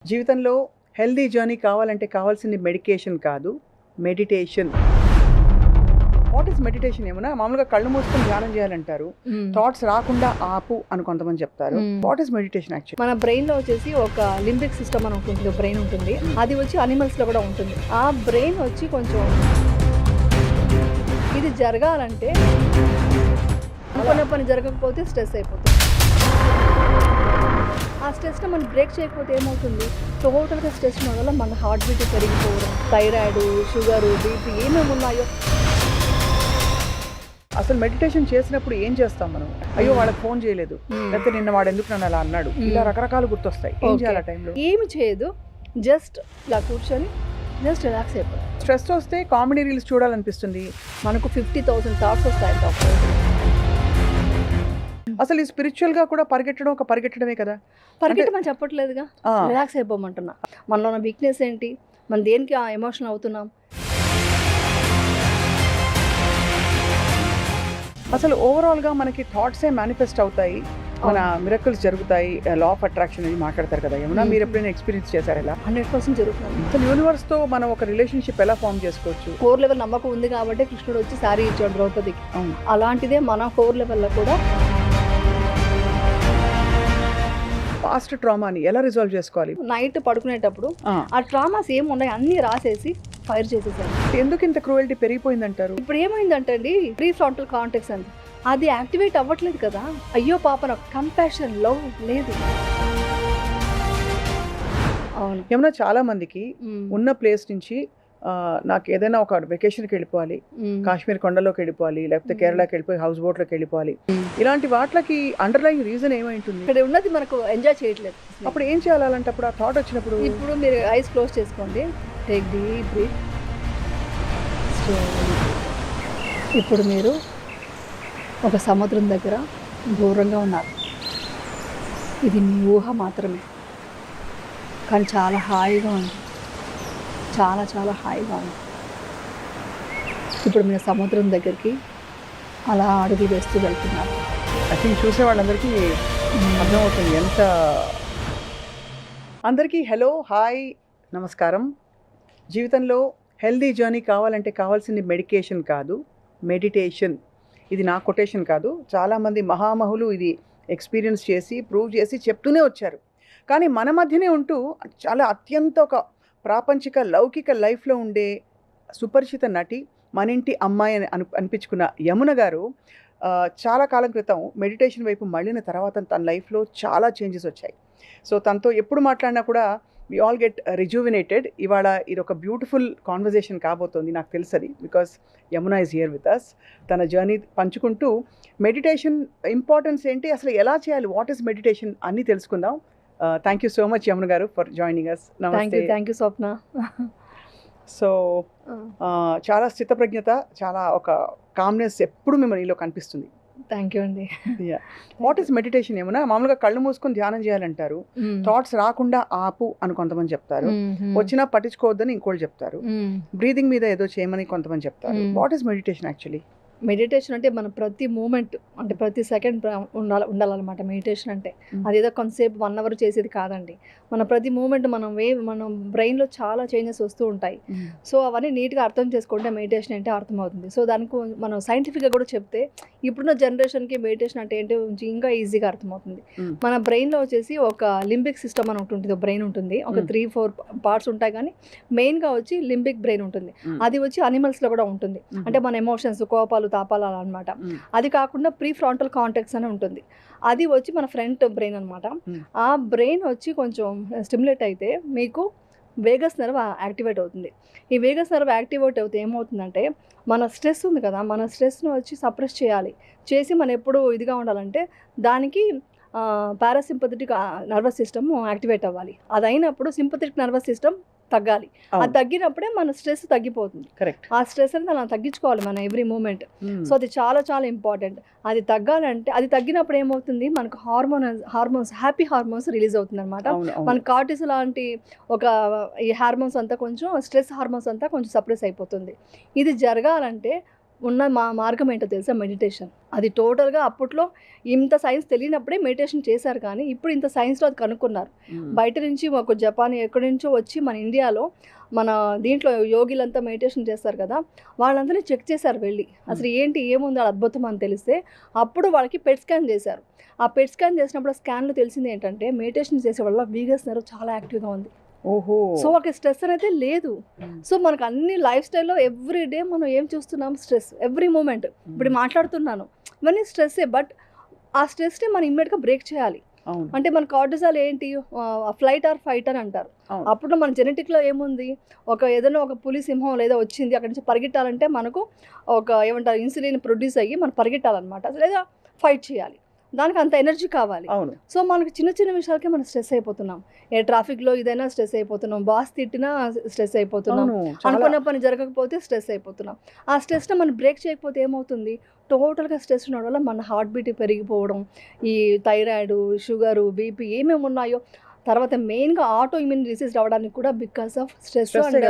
జీవితంలో healthy journey కావాలంటే కావాల్సింది మెడికేషన్ కాదు, మెడిటేషన్. What is meditation? ఏమన్నా మామూలుగా కళ్ళు మూసుకొని ధ్యానం చేయాలంటారు, థాట్స్ రాకుండా ఆపు అని కొంతమంది చెప్తారు. What is meditation actually? మన బ్రెయిన్ లో వచ్చేసి ఒక లింబిక్ సిస్టమ్ అని ఉంటుంది, బ్రెయిన్ ఉంటుంది. అది వచ్చి అనిమల్స్ లో కూడా ఉంటుంది. ఆ బ్రెయిన్ వచ్చి కొంచెం ఇది జరగాలంటే అనుకున్న పని జరగకపోతే స్ట్రెస్ అయిపోతుంది. ఆ స్ట్రెస్ని మనం బ్రేక్ చేయకపోతే ఏమవుతుంది, టోటల్గా స్ట్రెస్ వల్ల మన హార్ట్ బీట్ పెరిగిపోవడం, థైరాయిడ్, షుగరు, బీపీ ఏమేమి ఉన్నాయో. అసలు మెడిటేషన్ చేసినప్పుడు ఏం చేస్తాం మనం? అయ్యో వాళ్ళకి ఫోన్ చేయలేదు, లేకపోతే నిన్న వాడు ఎందుకు నన్ను అలా అన్నాడు, ఇలా రకరకాలు గుర్తొస్తాయి. ఏం చేయాలి ఆ టైంలో? ఏమి చేయదు, జస్ట్ ఇలా కూర్చొని జస్ట్ రిలాక్స్ అయిపోతుంది. స్ట్రెస్ వస్తే కామెడీ రీల్స్ చూడాలనిపిస్తుంది. మనకు 50,000 థాట్స్ వస్తాయి డాక్టర్. అసలు ఈ స్పిరిచువల్ గా కూడా పరిగెట్టడం ఒక పరిగెట్టడమే కదా. పరిగెట్టమని చెప్పట్లేదుగా, రిలాక్స్ అయిపోమంటున్నా. మనలో ఉన్న వీక్నెస్ ఏంటి, మనం దేనికి ఎమోషనల్ అవుతున్నాం. అసలు ఓవరాల్ గా మనకి థాట్సే మేనిఫెస్ట్ అవుతాయి, మన మిరకల్స్ జరుగుతాయి, లా ఆఫ్ అట్రాక్షన్ అని మాట్లాడతారు కదా. ఏమన్నా మీరు ఎప్పుడైనా ఎక్స్పీరియన్స్ చేశారు ఇలా? 100% జరుగుతుంది. అసలు యూనివర్స్ తో మనం ఒక రిలేషన్షిప్ ఎలా ఫామ్ చేసుకోవచ్చు? కోర్ లెవెల్ నమ్మకం ఉంది కాబట్టి కృష్ణుడు వచ్చి శారీ ఇచ్చాడు ద్రౌపదికి. అలాంటిదే మన కోర్ లెవెల్లో కూడా పాస్ట్ ట్రామాని ఎలా రిజాల్వ్ చేసుకోవాలి? నైట్ పడుకునేటప్పుడు ఆ ట్రామాస్ ఏమున్నాయి అన్నీ రాసేసి ఫైర్ చేసేసారు. ఎందుకు ఇంత క్రూయల్టీ పెరిగిపోయిందంటారు? ఇప్పుడు ఏమైందంటే అండి, ప్రీ ఫ్రంటల్ కార్టెక్స్ అని అది యాక్టివేట్ అవ్వట్లేదు కదా. అయ్యో పాప, నాకు కంపాషన్, లవ్ లేదు. అవును. ఏమన్నా చాలా మందికి ఉన్న ప్లేస్ నుంచి నాకు ఏదైనా ఒక వెకేషన్కి వెళ్ళిపోవాలి, కాశ్మీర్ కొండలోకి వెళ్ళిపోవాలి, లేకపోతే కేరళకి వెళ్ళిపోయి హౌస్ బోట్లోకి వెళ్ళిపోవాలి, ఇలాంటి వాటికి అండర్లైన్ రీజన్ ఏమైంటుంది? ఇక్కడ ఉన్నది మనకు ఎంజాయ్ చేయట్లేదు. అప్పుడు ఏం చేయాలంటే అప్పుడు ఆ థాట్ వచ్చినప్పుడు ఇప్పుడు మీరు ఐస్ క్లోజ్ చేసుకోండి, టేక్ డీప్ బ్రీత్. ఇప్పుడు మీరు ఒక సముద్రం దగ్గర దూరంగా ఉన్నారు. ఇది మీ ఊహ మాత్రమే, కానీ చాలా హాయిగా ఉంది, చాలా చాలా హాయిగా ఉంది. ఇప్పుడు మీరు సముద్రం దగ్గరికి అలా అడుగు వేస్తూ వెళ్తున్నారు. ఐ థింక్ చూసే వాళ్ళందరికీ అర్థమవుతుంది ఎంత. అందరికీ హలో, హాయ్, నమస్కారం. జీవితంలో హెల్దీ జర్నీ కావాలంటే కావాల్సింది మెడికేషన్ కాదు, మెడిటేషన్. ఇది నా కొటేషన్ కాదు, చాలామంది మహామహులు ఇది ఎక్స్పీరియన్స్ చేసి ప్రూవ్ చేసి చెప్తూనే వచ్చారు. కానీ మన మధ్యనే ఉంటూ చాలా అత్యంత ఒక ప్రాపంచిక లౌకిక లైఫ్లో ఉండే సుపరిచిత నటి, మన ఇంటి అమ్మాయి అని అనిపించుకున్న యమున గారు చాలా కాలం క్రితం మెడిటేషన్ వైపు మళ్ళిన తర్వాత తన లైఫ్లో చాలా చేంజెస్ వచ్చాయి. సో తనతో ఎప్పుడు మాట్లాడినా కూడా వి ఆల్ గెట్ రిజువినేటెడ్. ఇవాళ ఇది ఒక బ్యూటిఫుల్ కాన్వర్జేషన్ కాబోతోంది, నాకు తెలుసది, because Yamuna is here with us. తన జర్నీ పంచుకుంటూ మెడిటేషన్ ఇంపార్టెన్స్ ఏంటి, అసలు ఎలా చేయాలి, వాట్ ఈస్ మెడిటేషన్ అన్నీ తెలుసుకుందాం. Thank you so much Yamuna గారు ఫర్ జాయినింగ్ అస్. నమస్తే. Thank you Swapna. సో చాలా స్థితప్రజ్ఞత, చాలా ఒక కామ్నెస్ ఎప్పుడు మీలో కనిపిస్తుంది. థ్యాంక్ యూ అండి. What is meditation? ఏమన్నా మామూలుగా కళ్ళు మూసుకొని ధ్యానం చేయాలంటారు, థాట్స్ రాకుండా ఆపు అని కొంతమంది చెప్తారు, వచ్చినా పట్టించుకోవద్దని ఇంకోటి చెప్తారు, బ్రీదింగ్ మీద ఏదో చేయమని కొంతమంది చెప్తారు. What is meditation actually? Meditation అంటే మన ప్రతి మూమెంట్, అంటే ప్రతి సెకండ్ ఉండాలన్నమాట మెడిటేషన్ అంటే. అదేదో కొంతసేపు 1 అవర్ చేసేది కాదండి. మన ప్రతి మూమెంట్ మనం బ్రెయిన్లో చాలా చేంజెస్ వస్తూ ఉంటాయి. సో అవన్నీ నీట్గా అర్థం చేసుకుంటే మెడిటేషన్ అంటే అర్థమవుతుంది. సో దానికి మనం సైంటిఫిక్గా కూడా చెప్తే ఇప్పుడున్న జనరేషన్కి మెడిటేషన్ అంటే ఏంటో ఇంకా ఈజీగా అర్థమవుతుంది. మన బ్రెయిన్లో వచ్చేసి ఒక లింబిక్ సిస్టమ్ అని ఉంటుంది, బ్రెయిన్ ఉంటుంది. ఒక 3-4 పార్ట్స్ ఉంటాయి, కానీ మెయిన్గా వచ్చి లింబిక్ బ్రెయిన్ ఉంటుంది. అది వచ్చి అనిమల్స్లో కూడా ఉంటుంది. అంటే మన ఎమోషన్స్, కోపాలు, తాపాలు అనమాట. అది కాకుండా ప్రీ ఫ్రంటల్ కార్టెక్స్ అని ఉంటుంది. అది వచ్చి మన ఫ్రంట్ బ్రెయిన్ అనమాట. ఆ బ్రెయిన్ వచ్చి కొంచెం స్టిమ్యులేట్ అయితే మీకు వేగస్ నర్వ్ యాక్టివేట్ అవుతుంది. ఈ వేగస్ నర్వ్ యాక్టివేట్ అవుతే ఏమవుతుందంటే, మన స్ట్రెస్ ఉంది కదా, మన స్ట్రెస్ను వచ్చి సప్రెస్ చేసి మనం ఎప్పుడు ఇదిగా ఉండాలంటే దానికి పారాసింపథెటిక్ నర్వస్ సిస్టమ్ యాక్టివేట్ అవ్వాలి. అది అయినప్పుడు సింపథెటిక్ నర్వస్ సిస్టమ్ తగ్గాలి. అది తగ్గినప్పుడే మన స్ట్రెస్ తగ్గిపోతుంది. ఆ స్ట్రెస్ అనేది మనం తగ్గించుకోవాలి మన ఎవ్రీ మూమెంట్. సో అది చాలా చాలా ఇంపార్టెంట్. అది తగ్గాలంటే, అది తగ్గినప్పుడు ఏమవుతుంది, మనకు హార్మోన్స్ హ్యాపీ హార్మోన్స్ రిలీజ్ అవుతుంది అనమాట. మన కార్టిసోల్ లాంటి ఒక ఈ హార్మోన్స్ అంతా కొంచెం, స్ట్రెస్ హార్మోన్స్ అంతా కొంచెం సప్రెస్ అయిపోతుంది. ఇది జరగాలంటే ఉన్న మార్గం ఏంటో తెలుసా? మెడిటేషన్. అది టోటల్గా అప్పట్లో ఇంత సైన్స్ తెలియనప్పుడే మెడిటేషన్ చేశారు, కానీ ఇప్పుడు ఇంత సైన్స్లో అది కనుక్కున్నారు. బయట నుంచి ఒక జపాన్ ఎక్కడి నుంచో వచ్చి మన ఇండియాలో మన దీంట్లో యోగిలంతా మెడిటేషన్ చేస్తారు కదా, వాళ్ళందరినీ చెక్ చేశారు వెళ్ళి, అసలు ఏంటి ఏముంది అది అద్భుతం అని తెలిస్తే అప్పుడు వాళ్ళకి పెట్ స్కాన్ చేశారు. ఆ పెట్ స్కాన్ చేసినప్పుడు స్కాన్లో తెలిసింది ఏంటంటే మెడిటేషన్ చేసే వల్ల వీగస్ నర్వ్ చాలా యాక్టివ్గా ఉంది. ఓహో. సో ఒక స్ట్రెస్ అనేది లేదు. సో మనకు అన్ని లైఫ్ స్టైల్లో ఎవ్రీ డే మనం ఏం చూస్తున్నాం? స్ట్రెస్. ఎవ్రీ మూమెంట్ ఇప్పుడు మాట్లాడుతున్నాను ఇవన్నీ స్ట్రెస్సే, బట్ ఆ స్ట్రెస్ని మనం ఇమ్మీడియట్గా బ్రేక్ చేయాలి. అంటే మన కార్టిజాల్ ఏంటి? ఫ్లైట్ ఆర్ ఫైట్ అని అంటారు. అప్పుడు మన జెనెటిక్లో ఏముంది? ఏదైనా ఒక పులి సింహం లేదా వచ్చింది అక్కడి నుంచి పరిగెట్టాలంటే మనకు ఏమంటారు ఇన్సులిన్ ప్రొడ్యూస్ అయ్యి మనం పరిగెట్టాలన్నమాట, లేదా ఫైట్ చేయాలి, దానికి అంత ఎనర్జీ కావాలి. సో మనకు చిన్న చిన్న విషయాలకే మనం స్ట్రెస్ అయిపోతున్నాం. ట్రాఫిక్లో ఇదైనా స్ట్రెస్ అయిపోతున్నాం, బాస్ తిట్టినా స్ట్రెస్ అయిపోతున్నాం, అనుకున్న పని జరగకపోతే స్ట్రెస్ అయిపోతున్నాం. ఆ స్ట్రెస్ని మనం బ్రేక్ చేయకపోతే ఏమవుతుంది? టోటల్గా స్ట్రెస్ ఉండడం వల్ల మన హార్ట్ బీట్ పెరిగిపోవడం, ఈ థైరాయిడ్, షుగరు, బీపీ ఏమేమి ఉన్నాయో, తర్వాత మెయిన్గా ఆటో ఇమ్యూన్ డిసీజ్ రావడానికి కూడా because of stress and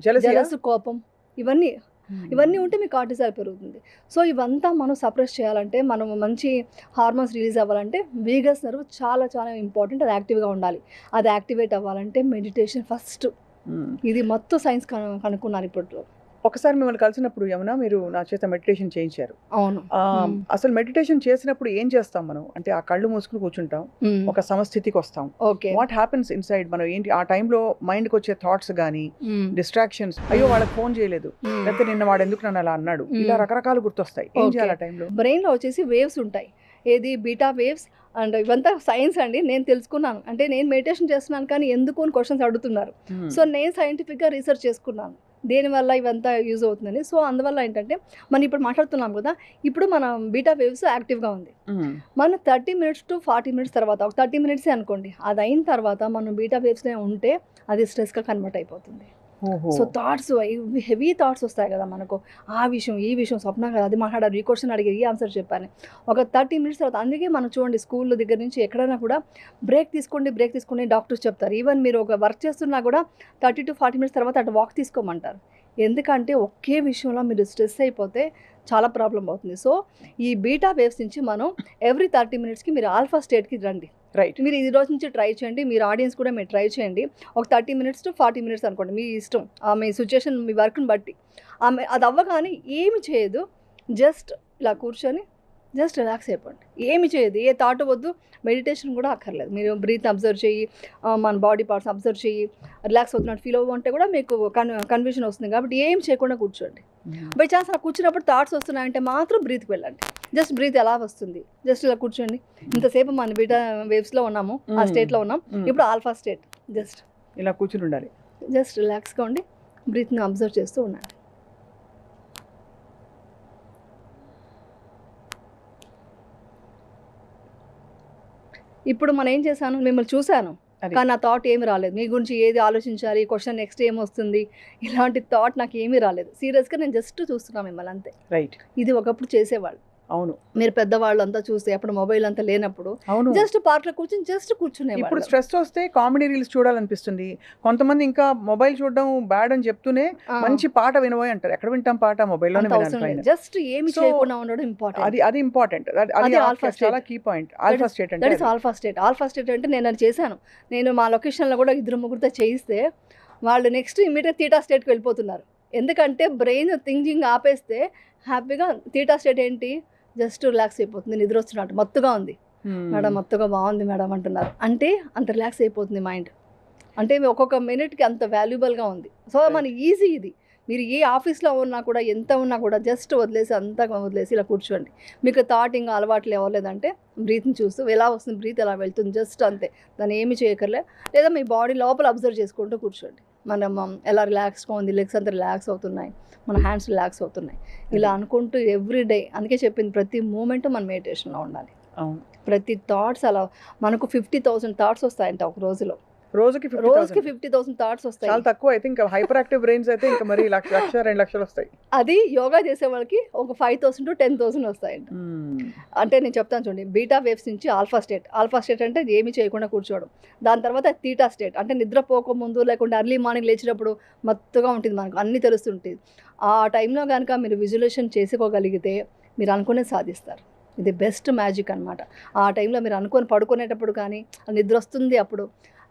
jealous, కోపం, ఇవన్నీ ఉంటే మీకు కార్టిజాల్ పెరుగుతుంది. సో ఇవంతా మనం సప్రెస్ చేయాలంటే, మనం మంచి హార్మోన్స్ రిలీజ్ అవ్వాలంటే వీగస్ నర్వ్ చాలా చాలా ఇంపార్టెంట్. అది యాక్టివ్గా ఉండాలి. అది యాక్టివేట్ అవ్వాలంటే మెడిటేషన్ ఫస్ట్. ఇది మొత్తం సైన్స్ కనుక్కున్నారు ఇప్పుడు. ఒకసారి మిమ్మల్ని కలిసినప్పుడు యమున మీరు నా చేత మెడిటేషన్ చేయించారు. అవును. అసలు మెడిటేషన్ చేసినప్పుడు ఏం చేస్తాం మనం? అంటే ఆ కళ్ళు మూసుకుని కూర్చుంటాం, ఒక సమస్థితికి వస్తాం. What happens inside? మనం ఏంటి ఆ టైంలో మైండ్కి వచ్చే థాట్స్ కానీ డిస్ట్రాక్షన్స్, అయ్యో వాళ్ళకి ఫోన్ చేయలేదు, లేకపోతే నిన్న వాడు ఎందుకు నన్ను అలా అన్నాడు, ఇలా రకరకాలు గుర్తొస్తాయి. ఏం చేయాలి ఆ టైంలో? బ్రెయిన్లో వచ్చేసి వేవ్స్ ఉంటాయి. ఏది బీటా వేవ్స్ అండ్ ఇవంతా సైన్స్ అండి. నేను తెలుసుకున్నాను, అంటే నేను మెడిటేషన్ చేస్తున్నాను కానీ ఎందుకు అని క్వశ్చన్స్ అడుగుతున్నారు. సో నేను సైంటిఫిక్గా రీసెర్చ్ చేసుకున్నాను దేనివల్ల ఇవంతా యూజ్ అవుతుందని. సో అందువల్ల ఏంటంటే మనం ఇప్పుడు మాట్లాడుతున్నాం కదా, ఇప్పుడు మన బీటా వేవ్స్ యాక్టివ్గా ఉంది. మనం 30 minutes to 40 minutes తర్వాత, ఒక 30 minutes అనుకోండి, అది అయిన తర్వాత మనం బీటా వేవ్స్నే ఉంటే అది స్ట్రెస్గా కన్వర్ట్ అయిపోతుంది. సో థాట్స్, హెవీ థాట్స్ వస్తాయి కదా మనకు, ఆ విషయం ఈ విషయం, స్వప్న కదా అది మాట్లాడారు, ఈ క్వశ్చన్ అడిగారు, ఈ ఆన్సర్ చెప్పాను, ఒక 30 minutes తర్వాత. అందుకే మనం చూడండి స్కూల్ దగ్గర నుంచి ఎక్కడైనా కూడా బ్రేక్ తీసుకోండి డాక్టర్స్ చెప్తారు. ఈవెన్ మీరు ఒక వర్క్ చేస్తున్నా కూడా 30 to 40 minutes తర్వాత అటు వాక్ తీసుకోమంటారు. ఎందుకంటే ఒకే విషయంలో మీరు స్ట్రెస్ అయిపోతే చాలా ప్రాబ్లం అవుతుంది. సో ఈ బీటా వేవ్స్ నుంచి మనం ఎవ్రీ 30 minutesకి మీరు ఆల్ఫా స్టేట్కి రండి. రైట్. మీరు ఈ రోజు నుంచి ట్రై చేయండి, మీరు ఆడియన్స్ కూడా మీరు ట్రై చేయండి. ఒక 30 minutes to 40 minutes అనుకోండి, మీ ఇష్టం, మీ సిచ్యుయేషన్, మీ వర్క్ని బట్టి. అది అవ్వగానే ఏమి చేయదు, జస్ట్ ఇలా కూర్చొని జస్ట్ రిలాక్స్ అయిపోండి. ఏమి చేయదు, ఏ థాట్ వద్దు, మెడిటేషన్ కూడా అక్కర్లేదు. మీరు బ్రీత్ అబ్జర్వ్ చెయ్యి, మన బాడీ పార్ట్స్ అబ్జర్వ్ చెయ్యి, రిలాక్స్ అవుతున్నట్టు ఫీల్ అవ్వంటే కూడా మీకు కన్ఫ్యూజన్ వస్తుంది. కాబట్టి ఏం చేయకుండా కూర్చోండి. బై ఛాన్స్ అలా కూర్చున్నప్పుడు థాట్స్ వస్తున్నాయంటే మాత్రం బ్రీత్కి వెళ్ళండి. జస్ట్ బ్రీత్ ఎలా వస్తుంది, జస్ట్ ఇలా కూర్చోండి. ఇంతసేపు మన బీటా వేవ్స్లో ఉన్నాము, ఆ స్టేట్లో ఉన్నాం, ఇప్పుడు ఆల్ఫా స్టేట్. జస్ట్ ఇలా కూర్చుని ఉండాలి, జస్ట్ రిలాక్స్గా ఉండి బ్రీత్ని అబ్జర్వ్ చేస్తూ ఉండండి. ఇప్పుడు మనం ఏం చేశాను, మిమ్మల్ని చూశాను కానీ నా థాట్ ఏమి రాలేదు. మీ గురించి ఏది ఆలోచించాలి, క్వశ్చన్ నెక్స్ట్ ఏమొస్తుంది, ఇలాంటి థాట్ నాకు ఏమీ రాలేదు. సీరియస్గా నేను జస్ట్ చూస్తున్నాను మిమ్మల్ని అంతే. రైట్. ఇది ఒకప్పుడు చేసేవాళ్ళు. అవును. మీరు పెద్దవాళ్ళు అంతా చూస్తే అప్పుడు మొబైల్ అంతా లేనప్పుడు జస్ట్ పార్క్లో కూర్చొని జస్ట్ కూర్చునే. ఇప్పుడు స్ట్రెస్ వస్తే కామెడీ రీల్స్ చూడాలనిపిస్తుంది. కొంతమంది ఇంకా మొబైల్ చూడడం బ్యాడ్ అని చెప్తూనే మంచి పాట వినబోయి అంటారు. ఎక్కడ వింటాం పాట? మొబైల్లోనే వినాలి. జస్ట్ ఏమి చేయకుండా ఉండడం ఇంపార్టెంట్. అది ఇంపార్టెంట్. అది ఆల్ఫా స్టేట్, చాలా కీ పాయింట్. ఆల్ఫా స్టేట్ అంటే that is alpha state. Alpha state అంటే నేను అది చేశాను. నేను మా లొకేషన్లో కూడా 2-3 చేయిస్తే వాళ్ళు నెక్స్ట్ ఇమీడియట్ థీటా స్టేట్కి వెళ్ళిపోతున్నారు. ఎందుకంటే బ్రెయిన్ థింకింగ్ ఆపేస్తే హ్యాపీగా థీటా స్టేట్ ఏంటి, జస్ట్ రిలాక్స్ అయిపోతుంది. నిద్ర వస్తున్నట్టు, మత్తుగా ఉంది మేడం, మత్తుగా బాగుంది మేడం అంటున్నారు, అంటే అంత రిలాక్స్ అయిపోతుంది మైండ్. అంటే ఒక్కొక్క మినిట్కి అంత వాల్యుబుల్గా ఉంది. సో మన ఈజీ ఇది. మీరు ఏ ఆఫీస్లో ఉన్నా కూడా, ఎంత ఉన్నా కూడా జస్ట్ వదిలేసి, అంతా వదిలేసి ఇలా కూర్చోండి. మీకు థాట్ ఇంకా అలవాట్లు ఇవ్వలేదంటే బ్రీత్ని చూస్తూ ఎలా వస్తుంది, బ్రీత్ ఎలా వెళ్తుంది, జస్ట్ అంతే, దాన్ని ఏమి చేయకర్లే. లేదా మీ బాడీ లోపల అబ్జర్వ్ చేసుకుంటూ కూర్చోండి. మనం ఎలా రిలాక్స్గా ఉంది, లెగ్స్ అంతా రిలాక్స్ అవుతున్నాయి, మన హ్యాండ్స్ రిలాక్స్ అవుతున్నాయి, ఇలా అనుకుంటూ ఎవ్రీ డే. అందుకే చెప్పింది, ప్రతి మూమెంట్ మన మెడిటేషన్లో ఉండాలి. ప్రతి థాట్స్ అలా మనకు 50,000 థాట్స్ వస్తాయంట ఒక రోజులో. రోజుకి రోజుకి 50,000 50,000 థాట్స్ వస్తాయి. చాలా తక్కువ. అయితే ఇంకా హైపర్ యాక్టివ్ బ్రెయిన్స్ అయితే ఇంకా మరి 1,00,000 2,00,000 వస్తాయి. అది యోగా చేసే వాళ్ళకి ఒక 5,000 to 10,000 వస్తాయంట. అంటే నేను చెప్తాను చూడండి, బీటా వేవ్స్ నుంచి ఆల్ఫా స్టేట్ అంటే ఏమీ చేయకుండా కూర్చోవడం. దాని తర్వాత తీటా స్టేట్ అంటే నిద్రపోక ముందు లేకుంటే ఎర్లీ మార్నింగ్ లేచినప్పుడు మత్తుగా ఉంటుంది, మనకు అన్నీ తెలుస్తుంటుంది. ఆ టైంలో కనుక మీరు విజువలైజేషన్ చేసుకోగలిగితే మీరు అనుకునే సాధిస్తారు. ఇది బెస్ట్ మ్యాజిక్ అనమాట. ఆ టైంలో మీరు అనుకొని పడుకునేటప్పుడు కానీ నిద్ర వస్తుంది, అప్పుడు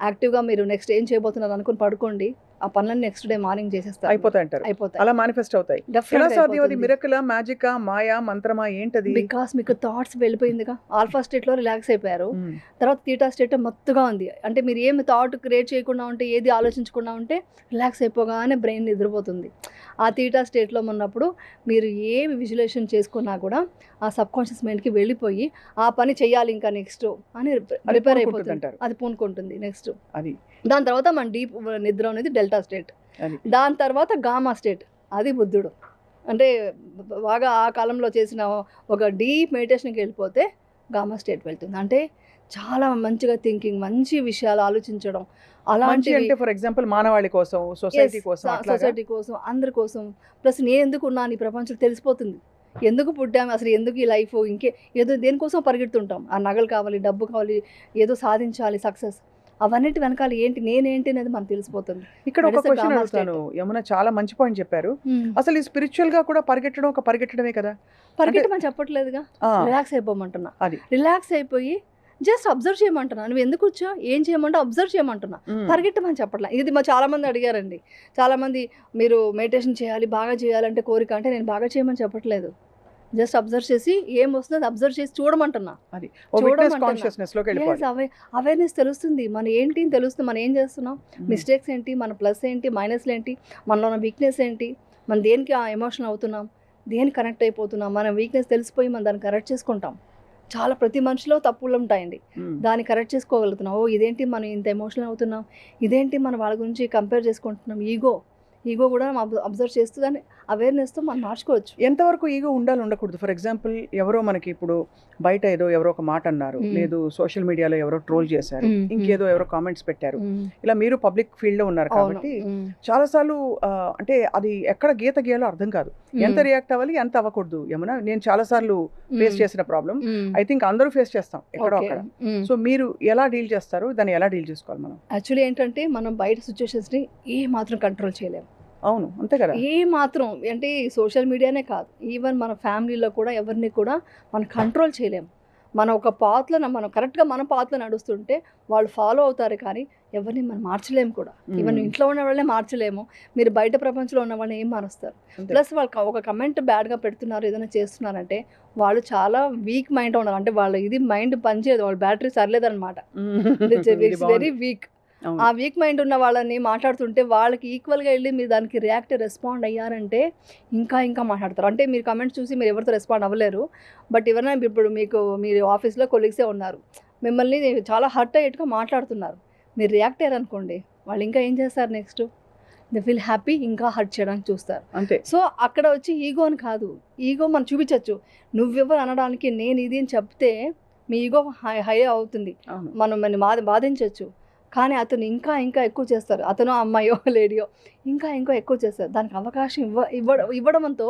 యాక్టివ్గా మీరు నెక్స్ట్ ఏం చేయబోతున్నారు అనుకుని పడుకోండి, ఆ పనులన్నీ నెక్స్ట్ డే మార్నింగ్ చేసేస్తారు. అయిపోతాయి, అలా మేనిఫెస్ట్ అవుతాయి. ఎలా సాధ్యం అది? మిరకలా, మ్యాజికా, మాయా, మంత్రమా, ఏంటది? బికాస్ మీకు థాట్స్ వెళ్ళిపోయిందిగా. ఆల్ఫా స్టేట్లో రిలాక్స్ అయిపోయారు, తర్వాత తీటా స్టేట్ మత్తుగా ఉంది. అంటే మీరు ఏమి థాట్ క్రియేట్ చేయకుండా ఉంటే, ఏది ఆలోచించకుండా ఉంటే రిలాక్స్ అయిపోగానే బ్రెయిన్ నిద్రపోతుంది. ఆ తీటా స్టేట్లో ఉన్నప్పుడు మీరు ఏమి విజువలైజేషన్ చేసుకున్నా కూడా ఆ సబ్కాన్షియస్ మైండ్కి వెళ్ళిపోయి ఆ పని చేయాలి ఇంకా నెక్స్ట్ అని ప్రిపేర్ అయిపోతుంది, అది పూనుకుంటుంది నెక్స్ట్. అది దాని తర్వాత మన డీప్ నిద్ర అనేది డెల్టా స్టేట్. దాని తర్వాత గామా స్టేట్, అది బుద్ధుడు. అంటే బాగా ఆ కాలంలో చేసిన ఒక డీప్ మెడిటేషన్కి వెళ్ళిపోతే గామా స్టేట్ వెళ్తుంది. అంటే చాలా మంచిగా థింకింగ్, మంచి విషయాలు ఆలోచించడం, అలాంటి అంటే ఫర్ ఎగ్జాంపుల్ మానవాళి కోసం, సొసైటీ కోసం, అందరి కోసం. ప్లస్ నేను ఎందుకు ఉన్నాను ఈ ప్రపంచం తెలిసిపోతుంది. ఎందుకు పుట్టాము, అసలు ఎందుకు ఈ లైఫ్, ఏదో దేనికోసం పరిగెడుతుంటాం. ఆ నగలు కావాలి, డబ్బు కావాలి, ఏదో సాధించాలి, సక్సెస్, అవన్నిటి వెనకాల ఏంటి, నేనేంటి అనేది మనకు తెలిసిపోతుంది. ఇక్కడ ఒక క్వశ్చన్ అడుగుతాను యమున, చాలా మంచి పాయింట్ చెప్పారు. అసలు ఈ స్పిరిచువల్ గా కూడా పరిగెట్టడం ఒక పరిగెట్టడమే కదా? పరిగెట్టమని చెప్పట్లేదుగా, రిలాక్స్ అయిపోమంటున్నా. అది రిలాక్స్ అయిపోయి జస్ట్ అబ్జర్వ్ చేయమంటున్నా. నువ్వు ఎందుకు వచ్చా, ఏం చేయమంటే అబ్జర్వ్ చేయమంటున్నా, పరిగెట్టమని చెప్పట్లా. ఇది చాలా మంది అడిగారండి. చాలా మంది మీరు మెడిటేషన్ చేయాలి, బాగా చేయాలంటే కోరిక, అంటే నేను బాగా చేయమని చెప్పట్లేదు. జస్ట్ అబ్జర్వ్ చేసి ఏం వస్తుందో అబ్జర్వ్ చేసి చూడమంటున్నా. అవేర్నెస్ తెలుస్తుంది, మన ఏంటి అని తెలుస్తుంది, మనం ఏం చేస్తున్నాం, మిస్టేక్స్ ఏంటి, మన ప్లస్ ఏంటి, మైనస్లు ఏంటి, మనలో ఉన్న వీక్నెస్ ఏంటి, మనం దేనికి ఎమోషనల్ అవుతున్నాం, దేనికి కనెక్ట్ అయిపోతున్నాం, మన వీక్నెస్ తెలిసిపోయి మనం దాన్ని కరెక్ట్ చేసుకుంటాం. చాలా ప్రతి మనిషిలో తప్పులు ఉంటాయండి, దాన్ని కరెక్ట్ చేసుకోగలుగుతున్నాం. ఇదేంటి మనం ఇంత ఎమోషనల్ అవుతున్నాం, ఇదేంటి మనం వాళ్ళ గురించి కంపేర్ చేసుకుంటున్నాం. ఈగో కూడా అబ్జర్వ్ చేస్తూ దాన్ని అవేర్నెస్తో మనం మార్చుకోవచ్చు. ఎంతవరకు ఈగో ఉండాలి, ఉండకూడదు? ఫర్ ఎగ్జాంపుల్ ఎవరో మనకి ఇప్పుడు బయట ఎవరో ఒక మాట అన్నారు, లేదు సోషల్ మీడియాలో ఎవరో ట్రోల్ చేశారు, ఇంకేదో ఎవరో కామెంట్స్ పెట్టారు, ఇలా మీరు పబ్లిక్ ఫీల్డ్ లో ఉన్నారు కాబట్టి చాలాసార్లు అంటే అది ఎక్కడ గీత గీయాలో అర్థం కాదు, ఎంత రియాక్ట్ అవ్వాలి, ఎంత అవ్వకూడదు. యమున, నేను చాలా సార్లు ఫేస్ చేసిన ప్రాబ్లం, ఐ థింక్ అందరూ ఫేస్ చేస్తాం ఎక్కడో అక్కడ. సో మీరు ఎలా డీల్ చేస్తారు, దాన్ని ఎలా డీల్ చేసుకోవాలి మనం? యాక్చువల్లీ ఏంటంటే మనం బయట సిచ్యువేషన్స్ని ఏ మాత్రం కంట్రోల్ చేయలేము. అవును, అంతే కదా. ఏ మాత్రం అంటే సోషల్ మీడియానే కాదు, ఈవెన్ మన ఫ్యామిలీలో కూడా ఎవరిని కూడా మనం కంట్రోల్ చేయలేము. మనం ఒక పాత్లో మనం కరెక్ట్గా మన పాత్లో నడుస్తుంటే వాళ్ళు ఫాలో అవుతారు, కానీ ఎవరిని మనం మార్చలేము కూడా. ఈవెన్ ఇంట్లో ఉన్న వాళ్ళనే మార్చలేము, మీరు బయట ప్రపంచంలో ఉన్న వాళ్ళని ఏం మారుస్తారు? ప్లస్ వాళ్ళు ఒక కమెంట్ బ్యాడ్గా పెడుతున్నారు, ఏదైనా చేస్తున్నారంటే వాళ్ళు చాలా వీక్ మైండ్ ఉన్నారు. అంటే వాళ్ళ ఇది మైండ్ పనిచేయదు, వాళ్ళ బ్యాటరీ సర్లేదన్నమాట, ఇట్స్ వెరీ వీక్. ఆ వీక్ మైండ్ ఉన్న వాళ్ళని మాట్లాడుతుంటే వాళ్ళకి ఈక్వల్గా వెళ్ళి మీరు దానికి రెస్పాండ్ అయ్యారంటే ఇంకా మాట్లాడతారు. అంటే మీరు కమెంట్స్ చూసి మీరు ఎవరితో రెస్పాండ్ అవ్వలేరు, బట్ ఎవరైనా ఇప్పుడు మీరు ఆఫీస్లో కొలీగ్సే ఉన్నారు, మిమ్మల్ని చాలా హర్ట్ అయ్యేట్టుగా మాట్లాడుతున్నారు, మీరు రియాక్ట్ అయ్యారనుకోండి, వాళ్ళు ఇంకా ఏం చేస్తారు, నెక్స్ట్ దే ఫీల్ హ్యాపీ, ఇంకా హర్ట్ చేయడానికి చూస్తారు. అంతే. సో అక్కడ వచ్చి ఈగో అని కాదు, ఈగో మనం చూపించవచ్చు. నువ్వెవరు అనడానికి, నేను ఇది అని చెప్తే మీ ఈగో హై అవుతుంది, మనం బాధించవచ్చు. కానీ అతను ఇంకా ఎక్కువ చేస్తారు, అతను అమ్మాయో లేడీయో ఇంకా ఎక్కువ చేస్తారు. దానికి అవకాశం ఇవ్వడంతో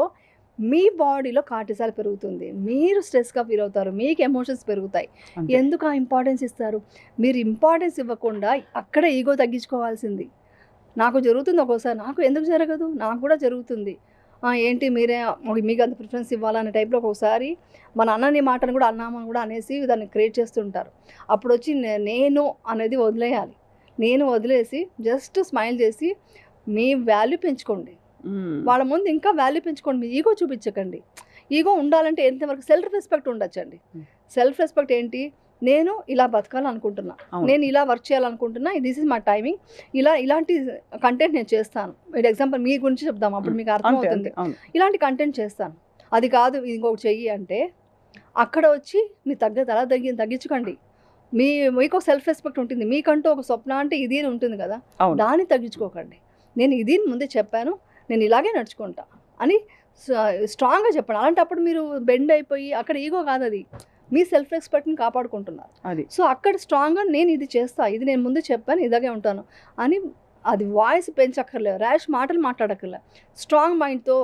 మీ బాడీలో కార్టిసాల్ పెరుగుతుంది, మీరు స్ట్రెస్గా ఫీల్ అవుతారు, మీకు ఎమోషన్స్ పెరుగుతాయి. ఎందుకు ఆ ఇంపార్టెన్స్ ఇస్తారు? మీరు ఇంపార్టెన్స్ ఇవ్వకుండా అక్కడే ఈగో తగ్గించుకోవాల్సింది. నాకు జరుగుతుంది ఒక్కోసారి, నాకు ఎందుకు జరగదు, నాకు కూడా జరుగుతుంది, ఏంటి మీకు అంత ప్రిఫరెన్స్ ఇవ్వాలనే టైప్లో ఒక్కొక్కసారి మన అన్నని మాటను కూడా అన్నామని కూడా అనేసి దాన్ని క్రియేట్ చేస్తుంటారు. అప్పుడు వచ్చి నేను అనేది వదిలేయాలి, నేను వదిలేసి జస్ట్ స్మైల్ చేసి మీ వాల్యూ పెంచుకోండి, వాళ్ళ ముందు ఇంకా వాల్యూ పెంచుకోండి, మీ ఈగో చూపించకండి. ఈగో ఉండాలంటే ఎంతవరకు సెల్ఫ్ రెస్పెక్ట్ ఉండొచ్చండి. సెల్ఫ్ రెస్పెక్ట్ ఏంటి, నేను ఇలా బతకాలనుకుంటున్నా, నేను ఇలా వర్క్ చేయాలనుకుంటున్నా, దిస్ ఇస్ మై టైమింగ్, ఇలాంటి కంటెంట్ నేను చేస్తాను. ఎగ్జాంపుల్ మీ గురించి చెప్దాం, అప్పుడు మీకు అర్థమవుతుంది. ఇలాంటి కంటెంట్ చేస్తాను, అది కాదు ఇంకొకటి చెయ్యి అంటే అక్కడ వచ్చి మీ తగ్గించుకోండి. మీకు ఒక సెల్ఫ్ రెస్పెక్ట్ ఉంటుంది, మీకంటూ ఒక స్వప్న అంటే ఇది ఉంటుంది కదా, దాన్ని తగ్గించుకోకండి. నేను ఇది ముందే చెప్పాను, నేను ఇలాగే నడుచుకుంటా అని స్ట్రాంగ్గా చెప్పండి. అలాంటప్పుడు మీరు బెండ్ అయిపోయి అక్కడ ఈగో కాదు, అది మీ సెల్ఫ్ రెస్పెక్ట్ని కాపాడుకుంటున్నారు. అది సో అక్కడ స్ట్రాంగ్గా నేను ఇది చేస్తా, ఇది నేను ముందు చెప్పాను, ఇలాగే ఉంటాను అని అది వాయిస్ పెంచక్కర్లేదు, ర్యాష్ మాటలు మాట్లాడక్కర్లేదు. స్ట్రాంగ్ మైండ్తో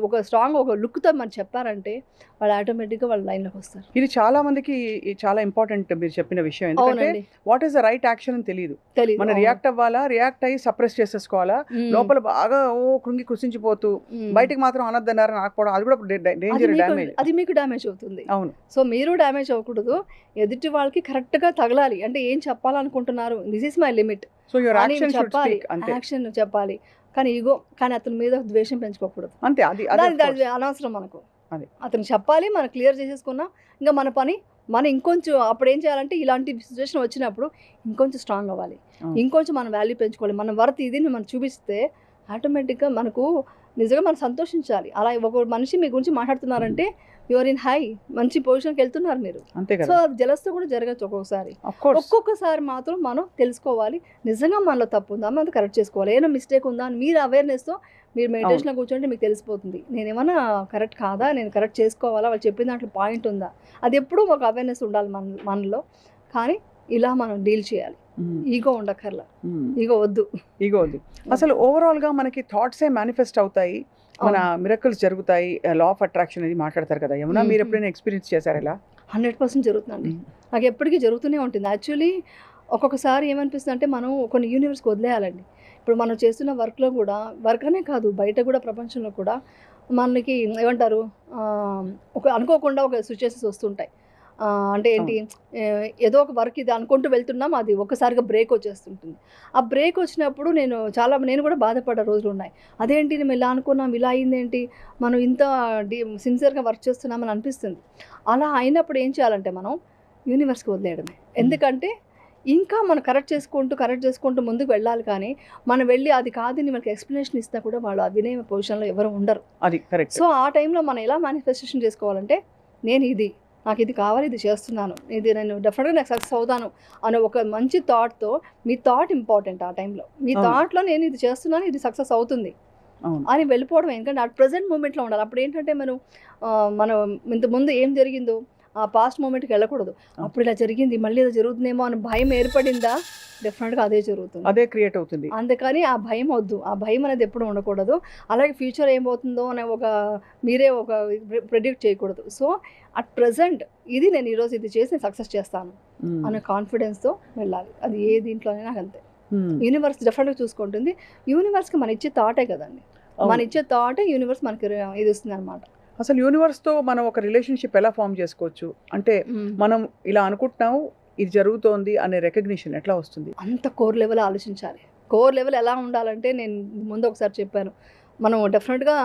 ఒక స్ట్రాంగ్ ఒక లుక్తో మనం చెప్పారంటే వాళ్ళు ఆటోమేటిక్గా వాళ్ళ లైన్లోకి వస్తారు. ఇది చాలా మందికి చాలా ఇంపార్టెంట్ మీరు చెప్పిన విషయం. ఎందుకంటే అవునండి, what is the right action అని తెలియదు. తెలీదు. మనం రియాక్ట్ అవ్వాలా, రియాక్ట్ అయ్యి సప్రెస్ చేసేసుకోవాలా, లోపల బాగా కృంగి కృషించిపోతూ బయటకు మాత్రం అనొద్దన్నారు ఆకపోవడం, అది కూడా డేంజర్, డ్యామేజ్. అది మీకు డ్యామేజ్ అవుతుంది. అవును. సో మీరు డ్యామేజ్ అవ్వకూడదు, ఎదుటి వాళ్ళకి కరెక్ట్గా తగలాలి. అంటే ఏం చెప్పాలనుకుంటున్నారు, this is my limit so your అని యాక్షన్ షుడ్ చెప్పాలి, స్పీక్. అంతే యాక్షన్ చెప్పాలి. కానీ కానీ అతని మీద ద్వేషం పెంచుకోకూడదు. అంతే. అది దాని అనవసరం మనకు. అది అతను చెప్పాలి, మనం క్లియర్ చేసేసుకున్నాం, ఇంకా మన పని మనం ఇంకొంచెం అప్పుడు ఏం చేయాలంటే ఇలాంటి సిచ్యువేషన్ వచ్చినప్పుడు ఇంకొంచెం స్ట్రాంగ్ అవ్వాలి, ఇంకొంచెం మన వాల్యూ పెంచుకోవాలి, మన వర్త్ ఇది మనం చూపిస్తే ఆటోమేటిక్గా మనకు నిజంగా మనం సంతోషించాలి. అలా ఒక మనిషి మీ గురించి మాట్లాడుతున్నారంటే యువర్ ఇన్ హై, మంచి పొజిషన్కి వెళ్తున్నారు మీరు. అంతే సో కదా. జలస్తో కూడా జరగచ్చు ఒక్కొక్కసారి. Of ఒక్కొక్కసారి మాత్రం మనం తెలుసుకోవాలి, నిజంగా మనలో తప్పు ఉందా మనం కరెక్ట్ చేసుకోవాలి, ఏమైనా మిస్టేక్ ఉందా అని మీరు అవేర్నెస్తో మీరు మెడిటేషన్లో కూర్చోండి, మీకు తెలిసిపోతుంది నేను ఏమైనా కరెక్ట్ కాదా, నేను కరెక్ట్ చేసుకోవాలా, వాళ్ళు చెప్పిన దాంట్లో పాయింట్ ఉందా, అది ఎప్పుడూ ఒక అవేర్నెస్ ఉండాలి మనలో. కానీ ఇలా మనం డీల్ చేయాలి, ఈగో ఉండక్కర్లా, ఈగో వద్దు. అసలు ఓవరాల్గా మనకి థాట్సే మేనిఫెస్ట్ అవుతాయి, మన మిరకల్స్ జరుగుతాయి, లా ఆఫ్ అట్రాక్షన్ అనేది మాట్లాడతారు కదా. ఏమన్నా మీరు ఎప్పుడైనా ఎక్స్పీరియన్స్ చేశారు ఇలా? 100% జరుగుతుందండి, నాకు ఎప్పటికీ జరుగుతూనే ఉంటుంది. యాక్చువల్లీ ఒక్కొక్కసారి ఏమనిపిస్తుంది అంటే మనం కొన్ని యూనివర్స్కి వదిలేయాలండి. ఇప్పుడు మనం చేస్తున్న వర్క్లో కూడా, వర్క్ అనే కాదు బయట కూడా ప్రపంచంలో కూడా మనకి ఏమంటారు అనుకోకుండా ఒక సిచ్యువేషన్స్ వస్తుంటాయి. అంటే ఏంటి, ఏదో ఒక వర్క్ ఇది అనుకుంటూ వెళ్తున్నాం, అది ఒక్కసారిగా బ్రేక్ వచ్చేస్తుంటుంది. ఆ బ్రేక్ వచ్చినప్పుడు నేను కూడా బాధపడ్డ రోజులు ఉన్నాయి. అదేంటి మేము ఇలా అనుకున్నాం, ఇలా అయిందేంటి, మనం ఇంత సిన్సియర్గా వర్క్ చేస్తున్నామని అనిపిస్తుంది. అలా అయినప్పుడు ఏం చేయాలంటే మనం యూనివర్స్కి వదిలేయడమే. ఎందుకంటే ఇంకా మనం కరెక్ట్ చేసుకుంటూ ముందుకు వెళ్ళాలి. కానీ మనం వెళ్ళి అది కాదని మనకి ఎక్స్ప్లెనేషన్ ఇస్తా కూడా వాళ్ళు ఆ వినే పొజిషన్లో ఎవరు ఉండరు. అది కరెక్ట్. సో ఆ టైంలో మనం ఎలా మేనిఫెస్టేషన్ చేసుకోవాలంటే, నాకు ఇది కావాలి, ఇది చేస్తున్నాను, నేను డెఫినెట్గా నాకు సక్సెస్ అవుతాను అనే ఒక మంచి థాట్తో, మీ థాట్ ఇంపార్టెంట్ ఆ టైంలో. మీ థాట్లో నేను ఇది చేస్తున్నాను, ఇది సక్సెస్ అవుతుంది అని వెళ్ళిపోవడం. ఎందుకంటే ఆ ప్రజెంట్ మూమెంట్లో ఉండాలి. అప్పుడు ఏంటంటే మనం ఇంతకుముందు ఏం జరిగిందో ఆ పాస్ట్ మూమెంట్కి వెళ్ళకూడదు. అప్పుడు ఇలా జరిగింది, మళ్ళీ ఇలా జరుగుతుందేమో అని భయం ఏర్పడిందా, డెఫినెట్గా అదే జరుగుతుంది, అదే క్రియేట్ అవుతుంది. అందుకని ఆ భయం వద్దు, ఆ భయం అనేది ఎప్పుడు ఉండకూడదు. అలాగే ఫ్యూచర్ ఏమవుతుందో అనే మీరే ప్రెడిక్ట్ చేయకూడదు. సో అట్ ప్రజెంట్ ఇది నేను ఈరోజు ఇది చేసి సక్సెస్ చేస్తాను అనే కాన్ఫిడెన్స్తో వెళ్ళాలి. అది ఏ దీంట్లోనే నాకు అంతే. యూనివర్స్ డెఫినెట్గా చూసుకుంటుంది. యూనివర్స్కి మన ఇచ్చే థాటే కదండి, మన ఇచ్చే థాటే యూనివర్స్ మనకి ఇది ఇస్తుంది అనమాట. అసలు యూనివర్స్తో మనం ఒక రిలేషన్షిప్ ఎలా ఫామ్ చేసుకోవచ్చు అంటే, మనం ఇలా అనుకుంటున్నాము, ఇది జరుగుతోంది అనే రికగ్నిషన్ ఎట్లా వస్తుంది? అంత కోర్ లెవెల్ ఆలోచించాలి. కోర్ లెవెల్ ఎలా ఉండాలంటే, నేను ముందు ఒకసారి చెప్పాను, మనం డెఫినెట్గా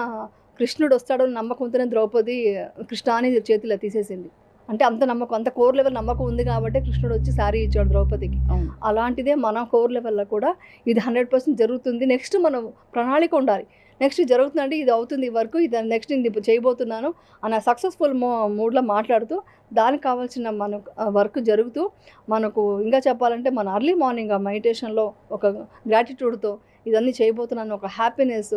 కృష్ణుడు వస్తాడు నమ్మకంతోనే ద్రౌపది కృష్ణాని చేతిలో తీసేసింది. అంటే అంత నమ్మకం, అంత కోర్ లెవెల్ నమ్మకం ఉంది కాబట్టి కృష్ణుడు వచ్చి శారీ ఇచ్చాడు ద్రౌపదికి. అలాంటిదే మన కోర్ లెవెల్లో కూడా ఇది 100% జరుగుతుంది. నెక్స్ట్ మనం ప్రణాళిక ఉండాలి. నెక్స్ట్ జరుగుతుందంటే ఇది అవుతుంది వరకు, ఇది నెక్స్ట్ ఇది చేయబోతున్నాను అన్న సక్సెస్ఫుల్ మూడ్లో మాట్లాడుతూ, దానికి కావాల్సిన వర్క్ జరుగుతూ, మనకు ఇంకా చెప్పాలంటే మన అర్లీ మార్నింగ్ ఆ మెడిటేషన్లో ఒక గ్రాటిట్యూడ్తో ఇదన్నీ చేయబోతున్నాను, ఒక హ్యాపీనెస్,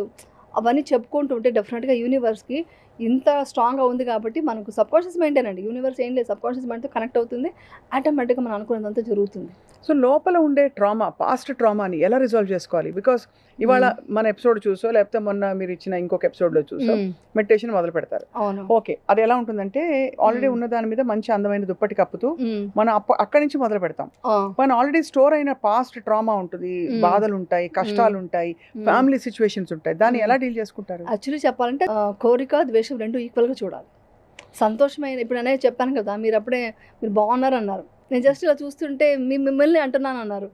అవన్నీ చెప్పుకుంటూ ఉంటే డెఫినెట్గా యూనివర్స్కి ఇంత స్ట్రాంగ్గా ఉంది కాబట్టి మనకు సబ్కాన్షియస్ మైండేనండి. యూనివర్స్ ఏం లేదు, సబ్కాన్షియస్ మైండ్తో కనెక్ట్ అవుతుంది, ఆటోమేటిక్గా మనం అనుకున్నదంతా జరుగుతుంది. సో లోపల ఉండే ట్రామా, పాస్ట్ ట్రామాని ఎలా రిజాల్వ్ చేసుకోవాలి? బికాస్ ఇవాళ మన ఎపిసోడ్ చూసో, లేకపోతే మొన్న మీరు ఇచ్చిన ఇంకొక ఎపిసోడ్లో చూసో మెడిటేషన్ మొదలు పెడతారు. ఓకే, అది ఎలా ఉంటుందంటే ఆల్రెడీ ఉన్న దాని మీద మంచి అందమైన దుప్పటి కప్పుతూ మనం అక్కడి నుంచి మొదలు పెడతాం. మన ఆల్రెడీ స్టోర్ అయిన పాస్ట్ ట్రామా ఉంటుంది, బాధలు ఉంటాయి, కష్టాలు ఉంటాయి, ఫ్యామిలీ సిచ్యువేషన్స్ ఉంటాయి, దాన్ని ఎలా డీల్ చేసుకుంటారు? యాక్చువల్లీ చెప్పాలంటే కోరిక ద్వేషం రెండు ఈక్వల్గా చూడాలి. సంతోషమైన, ఇప్పుడు అనేది చెప్పాను కదా, మీరు బాగున్నారు అన్నారు, నేను జస్ట్ ఇలా చూస్తుంటే మిమ్మల్ని అంటున్నాను అన్నారు,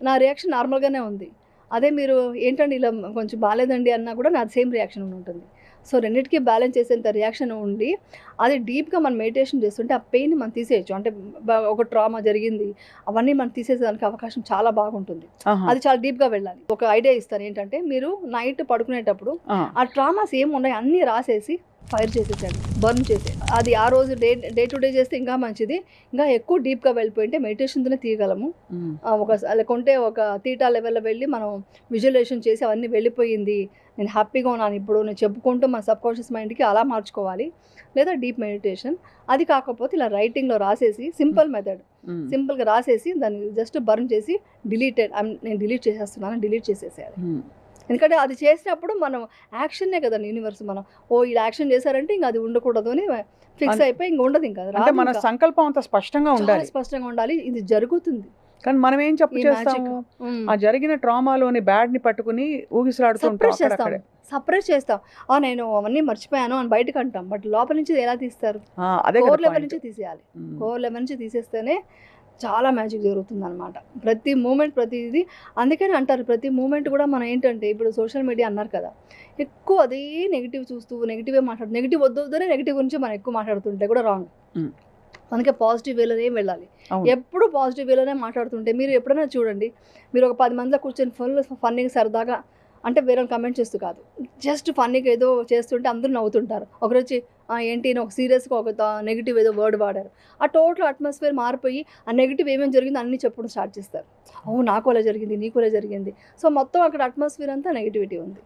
నా రియాక్షన్ నార్మల్గానే ఉంది. అదే మీరు ఏంటండి ఇలా కొంచెం బాగాలేదండి అన్నా కూడా నాది సేమ్ రియాక్షన్ ఉంటుంది. సో రెండింటికి బ్యాలెన్స్ చేసేంత రియాక్షన్ ఉండి, అది డీప్గా మనం మెడిటేషన్ చేస్తుంటే ఆ పెయిన్ మనం తీసేయచ్చు. అంటే ఒక ట్రామా జరిగింది, అవన్నీ మనం తీసేసేదానికి అవకాశం చాలా బాగుంటుంది. అది చాలా డీప్గా వెళ్ళాలి. ఒక ఐడియా ఇస్తాను ఏంటంటే, మీరు నైట్ పడుకునేటప్పుడు ఆ ట్రామాస్ ఏమున్నాయి అన్నీ రాసేసి ఫైర్ చేసేసాను, బర్న్ చేసే అది ఆ రోజు డే టు డే చేస్తే ఇంకా మంచిది. ఇంకా ఎక్కువ డీప్గా వెళ్ళిపోయింటే మెడిటేషన్తోనే తీయగలము. లేకుంటే ఒక తీటా లెవెల్లో వెళ్ళి మనం విజువలైజేషన్ చేసి అవన్నీ వెళ్ళిపోయింది, నేను హ్యాపీగా ఉన్నాను ఇప్పుడు నేను చెప్పుకుంటూ మన సబ్కాన్షియస్ మైండ్కి అలా మార్చుకోవాలి. లేదా డీప్ మెడిటేషన్. అది కాకపోతే ఇలా రైటింగ్లో రాసేసి సింపుల్ మెథడ్, సింపుల్గా రాసేసి దాన్ని జస్ట్ బర్న్ చేసి నేను డిలీట్ చేసేస్తున్నాను, డిలీట్ చేసేసేయాలి. ఎందుకంటే అది చేసినప్పుడు మనం యాక్షన్నే కదండి యూనివర్స్. మనం ఇలా యాక్షన్ చేశారంటే ఇంకా అది ఉండకూడదు అని ఫిక్స్ అయిపోయి ఇంక ఉండదు. ఇంకా అంటే మన సంకల్పం అంత స్పష్టంగా ఉండాలి, స్పష్టంగా ఉండాలి, ఇది జరుగుతుంది. కానీ మనం ఏం చెప్పు చేస్తాము, ఆ జరిగిన ట్రామాలోని బ్యాడ్ ని పట్టుకుని ఊగిసలాడుతుంటాం, సపరేట్ చేస్తాం. నేను అవన్నీ మర్చిపోయాను అని బయటకు అంటాం, బట్ లోపల నుంచి ఎలా తీస్తారు? అదే కోర్ లెవెల్ నుంచి తీసేయాలి. కోర్ లెవెల్ నుంచి తీసేస్తేనే చాలా మ్యాజిక్ జరుగుతుంది అనమాట. ప్రతి మూమెంట్ ప్రతిదీ అందుకని అంటారు, ప్రతి మూమెంట్ కూడా మనం ఏంటంటే ఇప్పుడు సోషల్ మీడియా అన్నారు కదా, ఎక్కువ అదే నెగిటివ్ చూస్తూ నెగిటివే మాట్లాడుతూ నెగిటివ్ వద్దొద్దనే నెగిటివ్ గురించి మనం ఎక్కువ మాట్లాడుతుంటే కూడా రాంగ్. అందుకే పాజిటివ్ వేలోనే వెళ్ళాలి. ఎప్పుడు పాజిటివ్ వేలోనే మాట్లాడుతుంటే మీరు ఎప్పుడైనా చూడండి, మీరు ఒక 10 మందిలో కూర్చొని ఫుల్ ఫన్నీగా సరదాగా అంటే వేరే కమెంట్ చేస్తూ కాదు, జస్ట్ ఫన్నీగా ఏదో చేస్తుంటే అందరూ నవ్వుతుంటారు. ఒకరు వచ్చి ఏంటి ఒక సీరియస్గా ఒక నెగిటివ్ ఏదో వర్డ్ వాడారు, ఆ టోటల్ అట్మాస్ఫియర్ మారిపోయి ఆ నెగిటివ్ ఏమేమి జరిగిందో అన్నీ చెప్పడం స్టార్ట్ చేస్తారు. నాకు అలా జరిగింది, నీకు అలా జరిగింది. సో మొత్తం అక్కడ అట్మాస్ఫియర్ అంతా నెగిటివిటీ ఉంది.